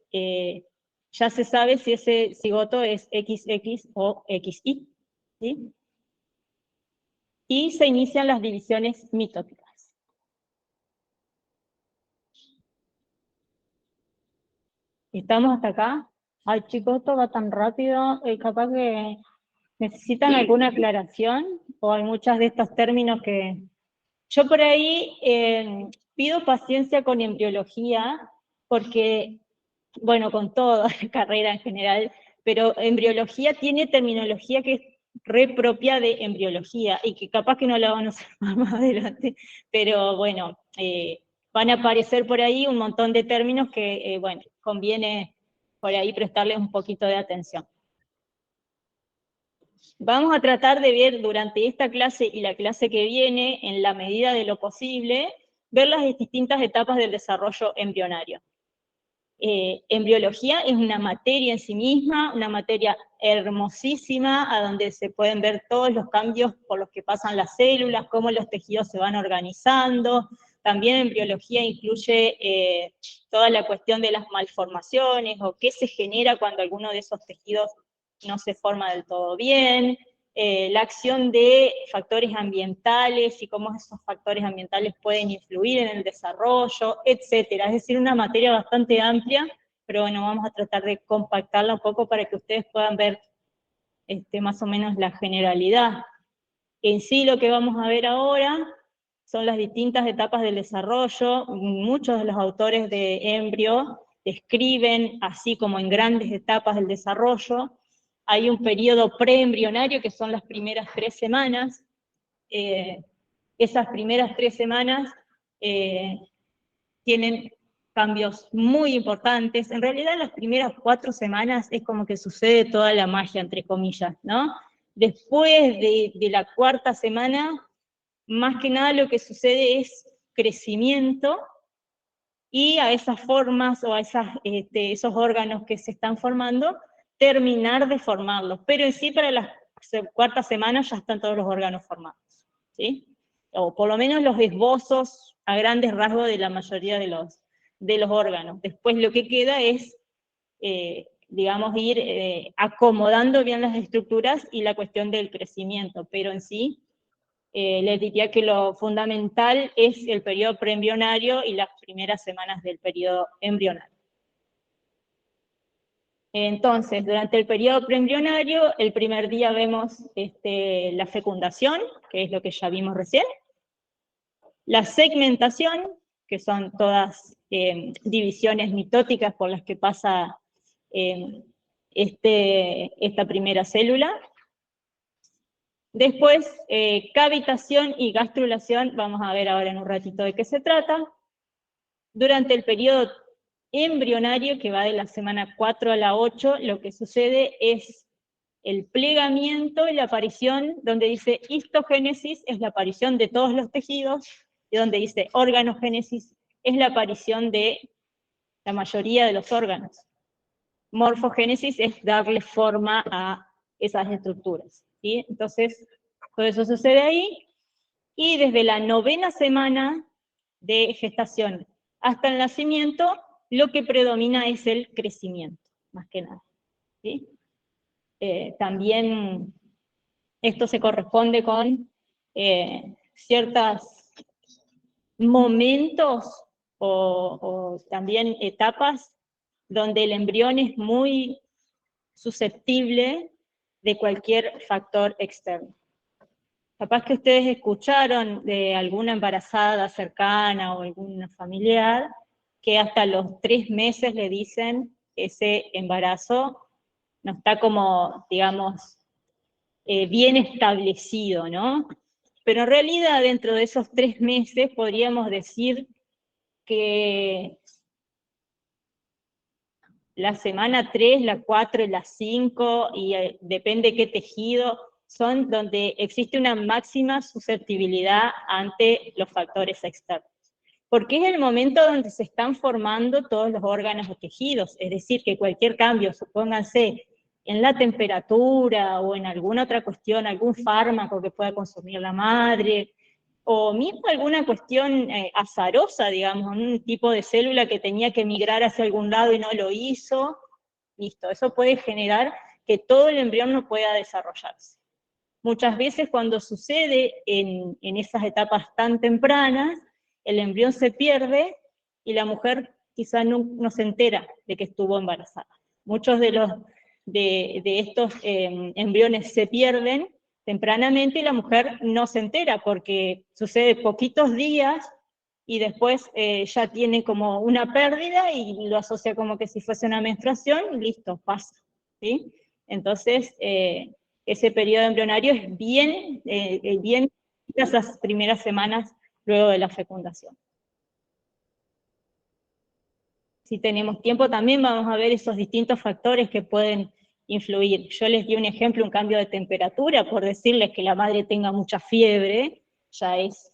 ya se sabe si ese cigoto es XX o XY, ¿sí? Y se inician las divisiones mitóticas. ¿Estamos hasta acá? Ay, chicos, esto va tan rápido, capaz que necesitan alguna aclaración, o hay muchos de estos términos que... Yo por ahí pido paciencia con embriología, porque, bueno, con toda la carrera en general, pero embriología tiene terminología que es re propia de embriología, y que capaz que no la van a usar más adelante, pero bueno, van a aparecer por ahí un montón de términos que, bueno, conviene por ahí prestarles un poquito de atención. Vamos a tratar de ver durante esta clase y la clase que viene, en la medida de lo posible, ver las distintas etapas del desarrollo embrionario. Embriología es una materia en sí misma, una materia hermosísima, a donde se pueden ver todos los cambios por los que pasan las células, cómo los tejidos se van organizando. También embriología incluye toda la cuestión de las malformaciones, o qué se genera cuando alguno de esos tejidos no se forma del todo bien. la acción de factores ambientales y cómo esos factores ambientales pueden influir en el desarrollo, etcétera. Es decir, una materia bastante amplia, pero bueno, vamos a tratar de compactarla un poco para que ustedes puedan ver más o menos la generalidad. En sí, lo que vamos a ver ahora son las distintas etapas del desarrollo. Muchos de los autores de Embrio describen, así como en grandes etapas del desarrollo. Hay un periodo preembrionario, que son las primeras 3 semanas. Esas primeras 3 semanas tienen cambios muy importantes. En realidad, las primeras 4 semanas es como que sucede toda la magia, entre comillas, ¿no? Después de la 4ª semana, más que nada lo que sucede es crecimiento, y a esas formas o a esos órganos que se están formando, terminar de formarlos. Pero en sí, para la 4ª semana ya están todos los órganos formados, ¿sí? O por lo menos los esbozos a grandes rasgos de la mayoría de los órganos. Después lo que queda es, digamos, ir acomodando bien las estructuras y la cuestión del crecimiento, pero en sí, les diría que lo fundamental es el periodo preembrionario y las primeras semanas del periodo embrionario. Entonces, durante el periodo preembrionario, el primer día vemos la fecundación, que es lo que ya vimos recién, la segmentación, que son todas divisiones mitóticas por las que pasa esta primera célula. Después, cavitación y gastrulación, vamos a ver ahora en un ratito de qué se trata. Durante el periodo embrionario, que va de la semana 4 a la 8, lo que sucede es el plegamiento y la aparición, donde dice histogénesis, es la aparición de todos los tejidos, y donde dice organogénesis, es la aparición de la mayoría de los órganos. Morfogénesis es darle forma a esas estructuras, ¿sí? Entonces, todo eso sucede ahí, y desde la 9ª semana de gestación hasta el nacimiento, lo que predomina es el crecimiento, más que nada, ¿sí? También esto se corresponde con ciertos momentos o también etapas donde el embrión es muy susceptible de cualquier factor externo. Capaz que ustedes escucharon de alguna embarazada cercana o alguna familiar que hasta los 3 meses le dicen que ese embarazo no está como, digamos, bien establecido, ¿no? Pero en realidad dentro de esos 3 meses podríamos decir que la semana 3, la 4 y la 5, y depende qué tejido, son donde existe una máxima susceptibilidad ante los factores externos. Porque es el momento donde se están formando todos los órganos o tejidos, es decir, que cualquier cambio, supónganse, en la temperatura o en alguna otra cuestión, algún fármaco que pueda consumir la madre, o mismo alguna cuestión azarosa, digamos, un tipo de célula que tenía que migrar hacia algún lado y no lo hizo, listo, eso puede generar que todo el embrión no pueda desarrollarse. Muchas veces cuando sucede en esas etapas tan tempranas, el embrión se pierde y la mujer quizá no se entera de que estuvo embarazada. Muchos de estos embriones se pierden tempranamente y la mujer no se entera porque sucede poquitos días y después ya tiene como una pérdida y lo asocia como que si fuese una menstruación y listo, pasa, ¿sí? Entonces, ese periodo embrionario es bien esas primeras semanas luego de la fecundación. Si tenemos tiempo también vamos a ver esos distintos factores que pueden influir. Yo les di un ejemplo, un cambio de temperatura, por decirles que la madre tenga mucha fiebre, ya es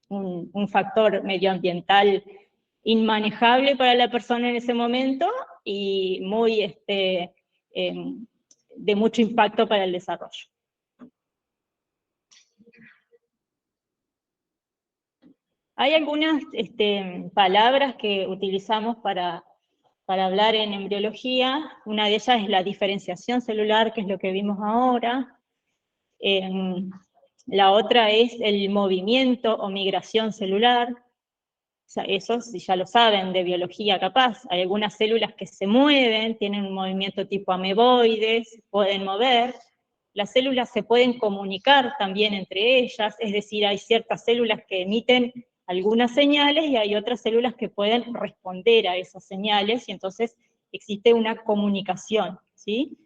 un factor medioambiental inmanejable para la persona en ese momento y muy de mucho impacto para el desarrollo. Hay algunas palabras que utilizamos para hablar en embriología. Una de ellas es la diferenciación celular, que es lo que vimos ahora. La otra es el movimiento o migración celular. O sea, eso si ya lo saben de biología capaz. Hay algunas células que se mueven, tienen un movimiento tipo ameboide, se pueden mover. Las células se pueden comunicar también entre ellas, es decir, hay ciertas células que emiten algunas señales y hay otras células que pueden responder a esas señales, y entonces existe una comunicación, ¿sí?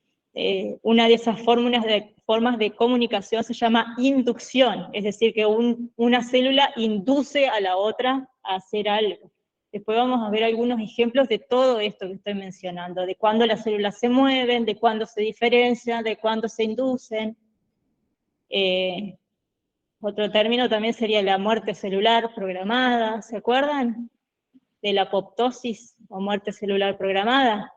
Una de esas formas de comunicación se llama inducción, es decir, que una célula induce a la otra a hacer algo. Después vamos a ver algunos ejemplos de todo esto que estoy mencionando, de cuándo las células se mueven, de cuándo se diferencian, de cuándo se inducen. Otro término también sería la muerte celular programada, ¿se acuerdan? De la apoptosis o muerte celular programada.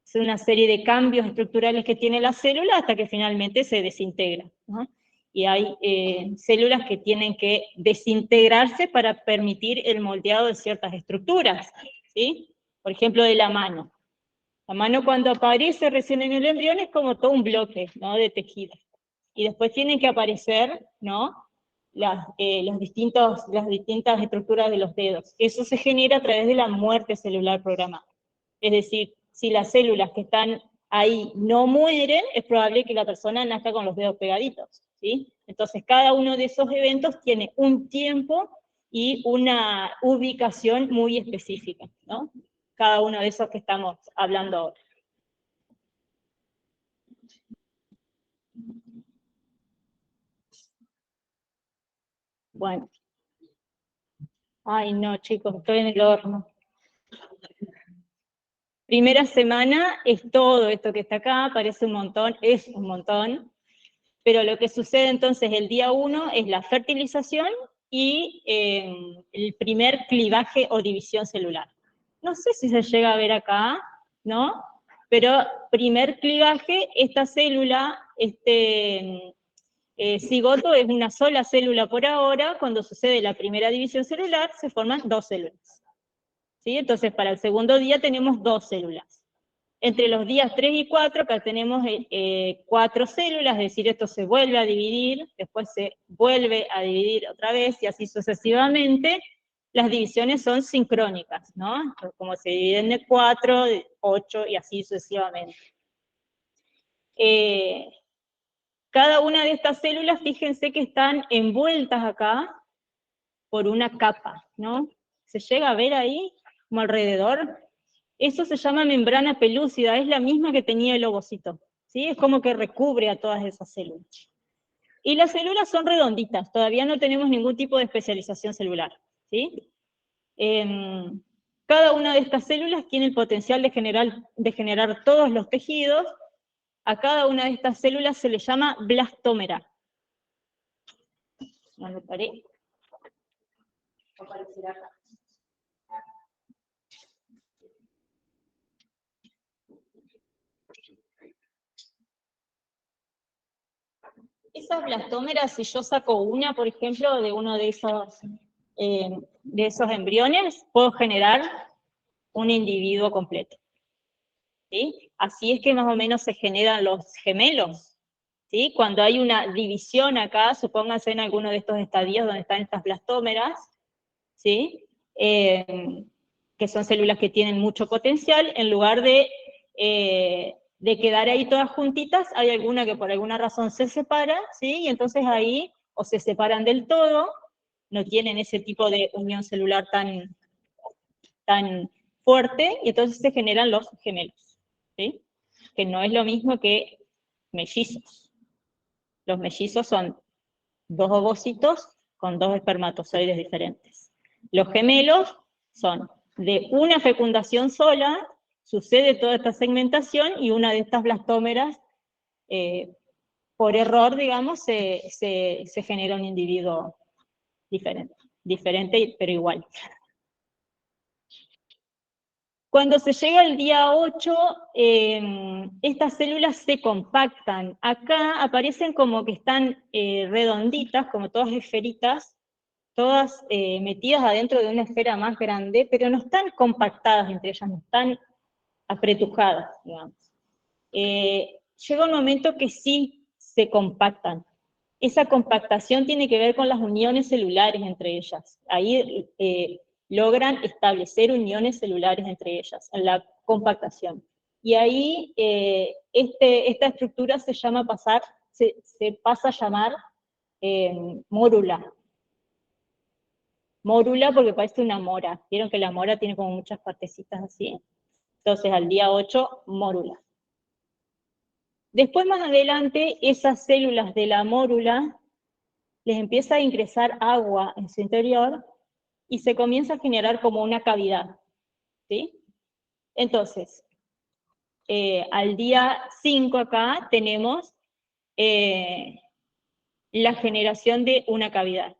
Es una serie de cambios estructurales que tiene la célula hasta que finalmente se desintegra, ¿no? Y hay células que tienen que desintegrarse para permitir el moldeado de ciertas estructuras, ¿sí? Por ejemplo, de la mano. La mano cuando aparece recién en el embrión es como todo un bloque, ¿no? De tejido. Y después tienen que aparecer, ¿no? Las distintas estructuras de los dedos. Eso se genera a través de la muerte celular programada. Es decir, si las células que están ahí no mueren, es probable que la persona nazca con los dedos pegaditos, ¿sí? Entonces, cada uno de esos eventos tiene un tiempo y una ubicación muy específica, ¿no? Cada uno de esos que estamos hablando ahora. Bueno. Ay, no, chicos, estoy en el horno. Primera semana es todo esto que está acá, parece un montón, es un montón, pero lo que sucede entonces el día 1 es la fertilización y el primer clivaje o división celular. No sé si se llega a ver acá, ¿no? Pero primer clivaje, esta célula, cigoto es una sola célula por ahora. Cuando sucede la primera división celular se forman 2 células. ¿Sí? Entonces, para el segundo día tenemos 2 células. Entre los días 3 y 4, acá tenemos 4 células, es decir, esto se vuelve a dividir, después se vuelve a dividir otra vez, y así sucesivamente. Las divisiones son sincrónicas, ¿no? Como se dividen de 4, de 8, y así sucesivamente. Cada una de estas células, fíjense que están envueltas acá por una capa, ¿no? ¿Se llega a ver ahí, como alrededor? Eso se llama membrana pelúcida, es la misma que tenía el ovocito, ¿sí? Es como que recubre a todas esas células. Y las células son redonditas, todavía no tenemos ningún tipo de especialización celular, ¿sí? Cada una de estas células tiene el potencial de generar todos los tejidos. A cada una de estas células se le llama blastómera. ¿No lo paré? Aparecerá acá. Esas blastómeras, si yo saco una, por ejemplo, de uno de esos embriones, puedo generar un individuo completo. ¿Sí? Así es que más o menos se generan los gemelos. ¿Sí? Cuando hay una división acá, supónganse en alguno de estos estadios donde están estas blastómeras, ¿sí? Que son células que tienen mucho potencial, en lugar de quedar ahí todas juntitas, hay alguna que por alguna razón se separa, ¿sí? Y entonces ahí o se separan del todo, no tienen ese tipo de unión celular tan fuerte, y entonces se generan los gemelos, ¿sí? Que no es lo mismo que mellizos. Los mellizos son 2 ovocitos con 2 espermatozoides diferentes. Los gemelos son de una fecundación sola, sucede toda esta segmentación, y una de estas blastómeras, por error, digamos, se genera un individuo diferente, pero igual. Cuando se llega al día 8, estas células se compactan. Acá aparecen como que están redonditas, como todas esferitas, todas metidas adentro de una esfera más grande, pero no están compactadas entre ellas, no están apretujadas, digamos. Llega un momento que sí se compactan, esa compactación tiene que ver con las uniones celulares entre ellas. Ahí logran establecer uniones celulares entre ellas, en la compactación. Y ahí esta estructura se pasa a llamar mórula. Mórula porque parece una mora. Vieron que la mora tiene como muchas partecitas así. Entonces al día 8, mórula. Después más adelante, esas células de la mórula les empieza a ingresar agua en su interior y se comienza a generar como una cavidad, ¿sí? Entonces, al día 5 acá tenemos la generación de una cavidad.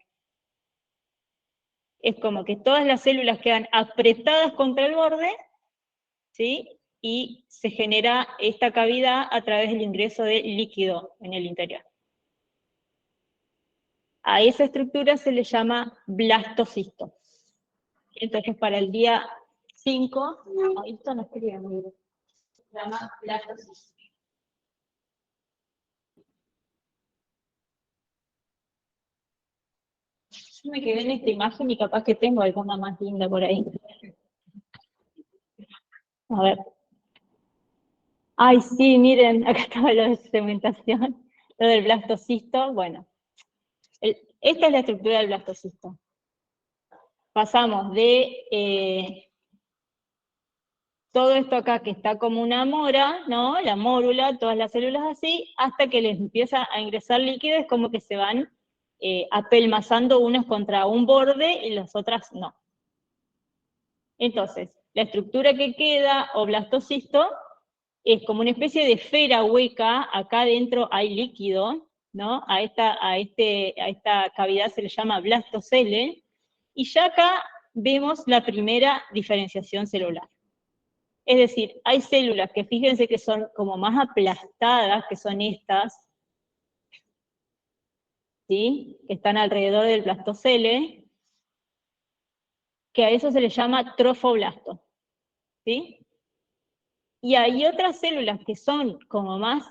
Es como que todas las células quedan apretadas contra el borde, ¿sí? Y se genera esta cavidad a través del ingreso de líquido en el interior. A esa estructura se le llama blastocisto. Entonces, para el día 5, esto no escribe muy bien, se llama blastocisto. Yo me quedé en esta imagen y capaz que tengo alguna más linda por ahí. A ver. Ay, sí, miren, acá estaba lo de segmentación, lo del blastocisto. Bueno, esta es la estructura del blastocisto. Pasamos de todo esto acá que está como una mora, ¿no? La mórula, todas las células así, hasta que les empieza a ingresar líquido, es como que se van apelmazando unas contra un borde y las otras no. Entonces, la estructura que queda, o blastocisto, es como una especie de esfera hueca, acá adentro hay líquido, ¿no? A esta cavidad se le llama blastocele, y ya acá vemos la primera diferenciación celular. Es decir, hay células que fíjense que son como más aplastadas, que son estas, ¿sí? Que están alrededor del blastocele, que a eso se le llama trofoblasto, ¿sí? Y hay otras células que son como más,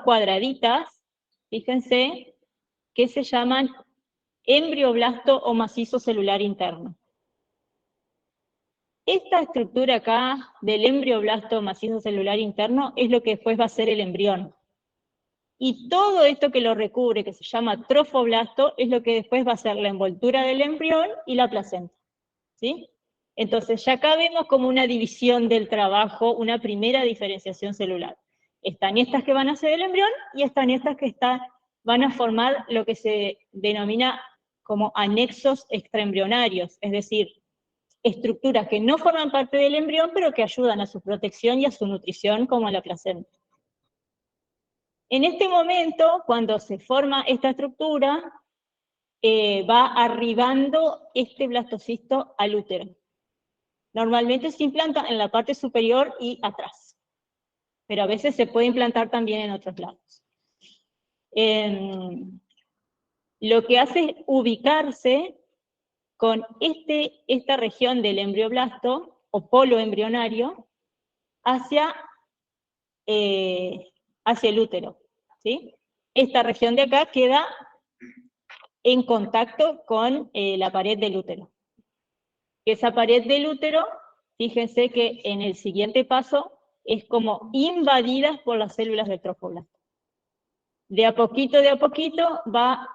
cuadraditas, fíjense, que se llaman embrioblasto o macizo celular interno. Esta estructura acá del embrioblasto macizo celular interno es lo que después va a ser el embrión. Y todo esto que lo recubre, que se llama trofoblasto, es lo que después va a ser la envoltura del embrión y la placenta, ¿sí? Entonces ya acá vemos como una división del trabajo, una primera diferenciación celular. Están estas que van a ser el embrión y están estas que van a formar lo que se denomina como anexos extraembrionarios, es decir, estructuras que no forman parte del embrión, pero que ayudan a su protección y a su nutrición, como la placenta. En este momento, cuando se forma esta estructura, va arribando este blastocisto al útero. Normalmente se implanta en la parte superior y atrás, pero a veces se puede implantar también en otros lados. Lo que hace es ubicarse con esta región del embrioblasto, o polo embrionario, hacia el útero, ¿sí? Esta región de acá queda en contacto con la pared del útero. Esa pared del útero, fíjense que en el siguiente paso, es como invadida por las células del trofoblasto. De a poquito va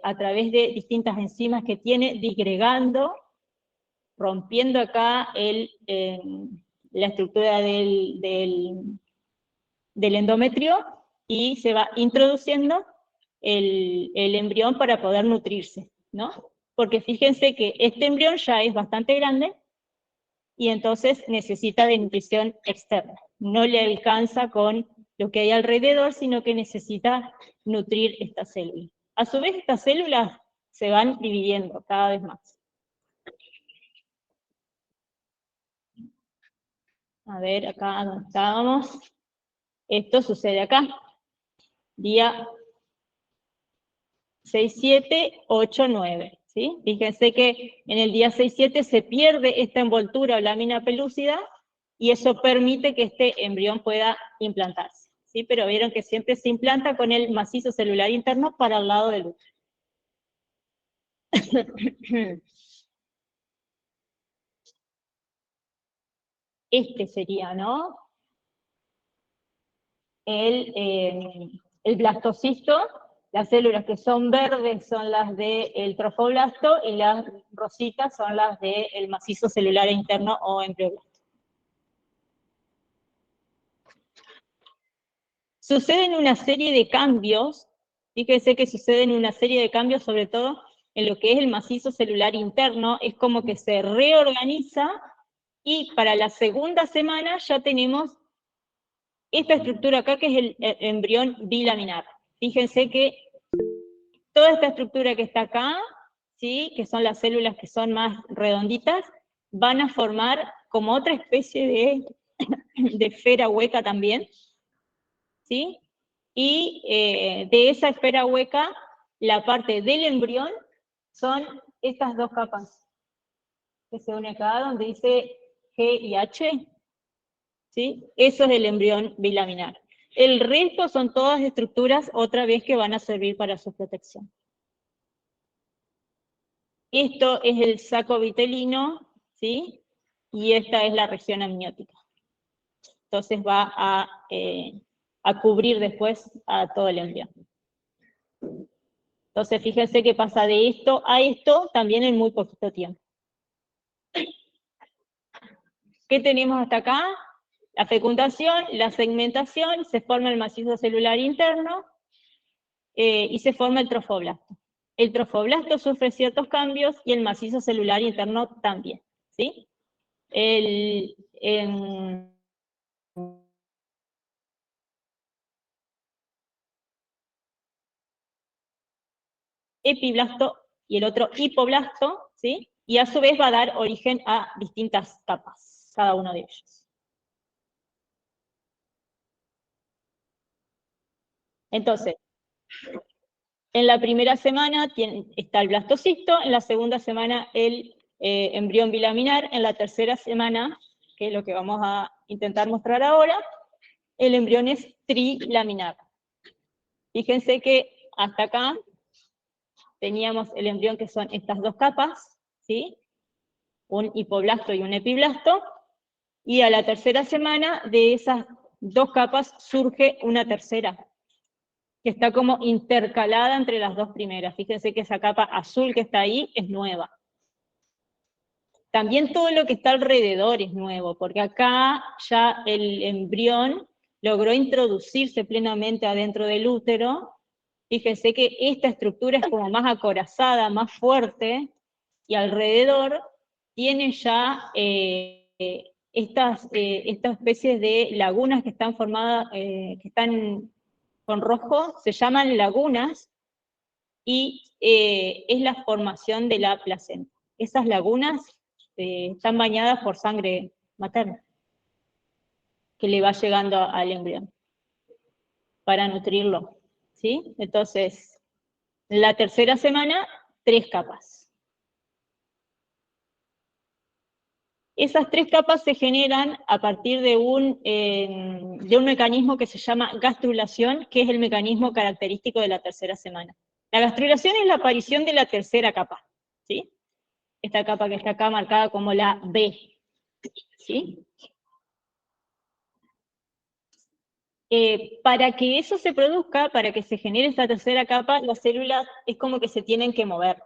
a través de distintas enzimas que tiene, disgregando, rompiendo acá la estructura del endometrio, y se va introduciendo el embrión para poder nutrirse, ¿no? Porque fíjense que este embrión ya es bastante grande, y entonces necesita de nutrición externa. No le alcanza con lo que hay alrededor, sino que necesita nutrir esta célula. A su vez, estas células se van dividiendo cada vez más. A ver, acá donde estábamos. Esto sucede acá. Día 6, 7, 8, 9. ¿Sí? Fíjense que en el día 6, 7 se pierde esta envoltura o lámina pelúcida, y eso permite que este embrión pueda implantarse. ¿sí? Pero vieron que siempre se implanta con el macizo celular interno para el lado del útero. Este sería, ¿no? El blastocisto. Las células que son verdes son las del trofoblasto y las rositas son las del macizo celular interno o embrioblasto. Suceden una serie de cambios, fíjense que suceden una serie de cambios, sobre todo en lo que es el macizo celular interno, es como que se reorganiza y para la segunda semana ya tenemos esta estructura acá que es el embrión bilaminar. Fíjense que toda esta estructura que está acá, ¿sí? Que son las células que son más redonditas, van a formar como otra especie de esfera hueca también, ¿sí? Y de esa esfera hueca, la parte del embrión son estas dos capas que se unen acá, donde dice G y H, ¿sí? Eso es el embrión bilaminar. El resto son todas estructuras, otra vez, que van a servir para su protección. Esto es el saco vitelino, ¿sí? Y esta es la región amniótica. Entonces va a cubrir después a todo el embrión. Entonces fíjense que pasa de esto a esto también en muy poquito tiempo. ¿Qué tenemos hasta acá? La fecundación, la segmentación, se forma el macizo celular interno y se forma el trofoblasto. El trofoblasto sufre ciertos cambios y el macizo celular interno también, ¿sí? Epiblasto y el otro hipoblasto, ¿sí? Y a su vez va a dar origen a distintas capas, cada uno de ellos. Entonces, en la primera semana está el blastocisto, en la segunda semana el embrión bilaminar, en la tercera semana, que es lo que vamos a intentar mostrar ahora, el embrión es trilaminar. Fíjense que hasta acá teníamos el embrión que son estas dos capas, ¿sí? Un hipoblasto y un epiblasto, y a la tercera semana de esas dos capas surge una tercera, que está como intercalada entre las dos primeras. Fíjense que esa capa azul que está ahí es nueva. También todo lo que está alrededor es nuevo, porque acá ya el embrión logró introducirse plenamente adentro del útero. Fíjense que esta estructura es como más acorazada, más fuerte, y alrededor tiene ya estas especies de lagunas que están formadas, que están con rojo, se llaman lagunas, y es la formación de la placenta. Esas lagunas están bañadas por sangre materna, que le va llegando al embrión, para nutrirlo, ¿sí? Entonces, la tercera semana, 3 capas. Esas 3 capas se generan a partir de un mecanismo que se llama gastrulación, que es el mecanismo característico de la tercera semana. La gastrulación es la aparición de la tercera capa, ¿sí? Esta capa que está acá marcada como la B, ¿sí? Para que eso se produzca, para que se genere esta tercera capa, las células es como que se tienen que mover,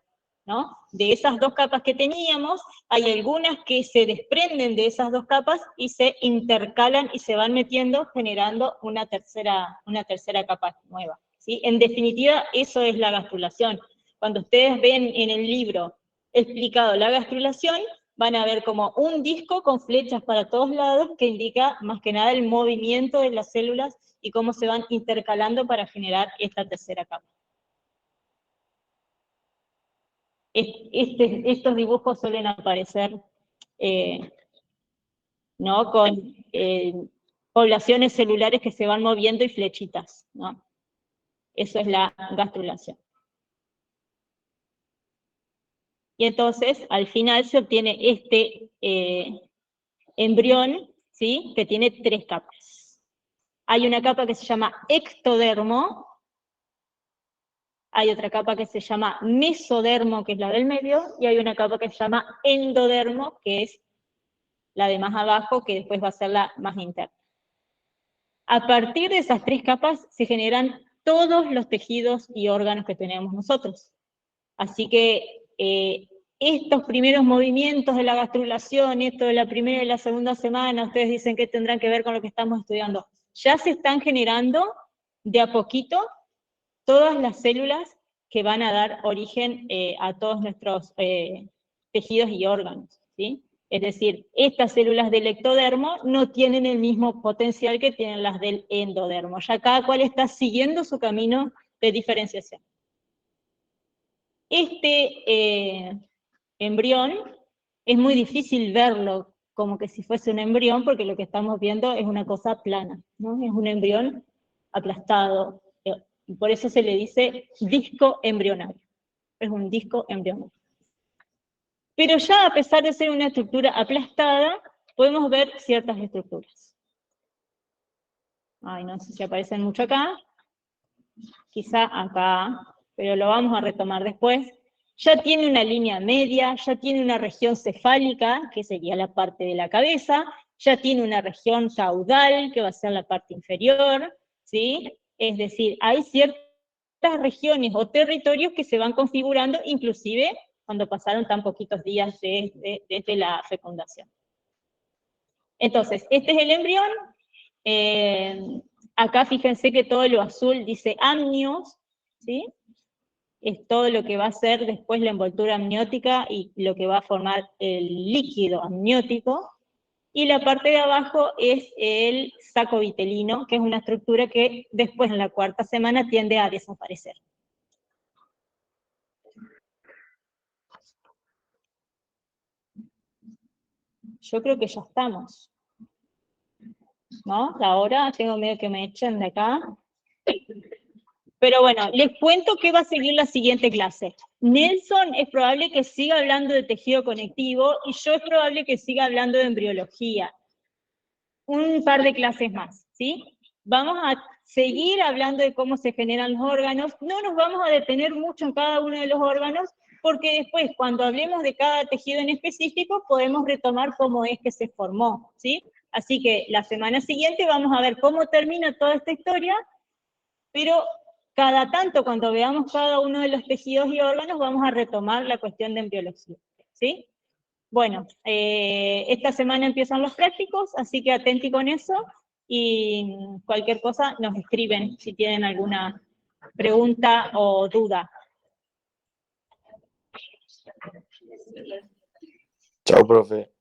¿no? De esas dos capas que teníamos, hay algunas que se desprenden de esas dos capas y se intercalan y se van metiendo, generando una tercera capa nueva, ¿sí? En definitiva, eso es la gastrulación. Cuando ustedes ven en el libro explicado la gastrulación, van a ver como un disco con flechas para todos lados que indica más que nada el movimiento de las células y cómo se van intercalando para generar esta tercera capa. Estos dibujos suelen aparecer ¿no? Con poblaciones celulares que se van moviendo y flechitas, ¿no? Eso es la gastrulación. Y entonces, al final se obtiene este embrión, ¿sí? Que tiene 3 capas. Hay una capa que se llama ectodermo, hay otra capa que se llama mesodermo, que es la del medio, y hay una capa que se llama endodermo, que es la de más abajo, que después va a ser la más interna. A partir de esas 3 capas se generan todos los tejidos y órganos que tenemos nosotros. Así que estos primeros movimientos de la gastrulación, esto de la primera y la segunda semana, ustedes dicen que tendrán que ver con lo que estamos estudiando. Ya se están generando de a poquito todas las células que van a dar origen a todos nuestros tejidos y órganos, ¿sí? Es decir, estas células del ectodermo no tienen el mismo potencial que tienen las del endodermo. Ya cada cual está siguiendo su camino de diferenciación. Este embrión es muy difícil verlo como que si fuese un embrión, porque lo que estamos viendo es una cosa plana, ¿no? Es un embrión aplastado, y por eso se le dice disco embrionario. Es un disco embrionario. Pero ya a pesar de ser una estructura aplastada, podemos ver ciertas estructuras. Ay, no sé si aparecen mucho acá. Quizá acá, pero lo vamos a retomar después. Ya tiene una línea media, ya tiene una región cefálica, que sería la parte de la cabeza, ya tiene una región caudal, que va a ser la parte inferior, ¿sí? Es decir, hay ciertas regiones o territorios que se van configurando, inclusive cuando pasaron tan poquitos días desde la fecundación. Entonces, este es el embrión. Acá fíjense que todo lo azul dice amnios, ¿sí? Es todo lo que va a ser después la envoltura amniótica y lo que va a formar el líquido amniótico. Y la parte de abajo es el saco vitelino, que es una estructura que después en la 4ª semana tiende a desaparecer. Yo creo que ya estamos, ¿no? Ahora tengo miedo que me echen de acá. Pero bueno, les cuento qué va a seguir la siguiente clase. Nelson es probable que siga hablando de tejido conectivo y yo es probable que siga hablando de embriología. Un par de clases más, ¿sí? Vamos a seguir hablando de cómo se generan los órganos. No nos vamos a detener mucho en cada uno de los órganos, porque después, cuando hablemos de cada tejido en específico, podemos retomar cómo es que se formó, ¿sí? Así que la semana siguiente vamos a ver cómo termina toda esta historia, pero cada tanto, cuando veamos cada uno de los tejidos y órganos, vamos a retomar la cuestión de embriología, ¿sí? Bueno, esta semana empiezan los prácticos, así que atenti con eso, y cualquier cosa nos escriben si tienen alguna pregunta o duda. Chao, profe.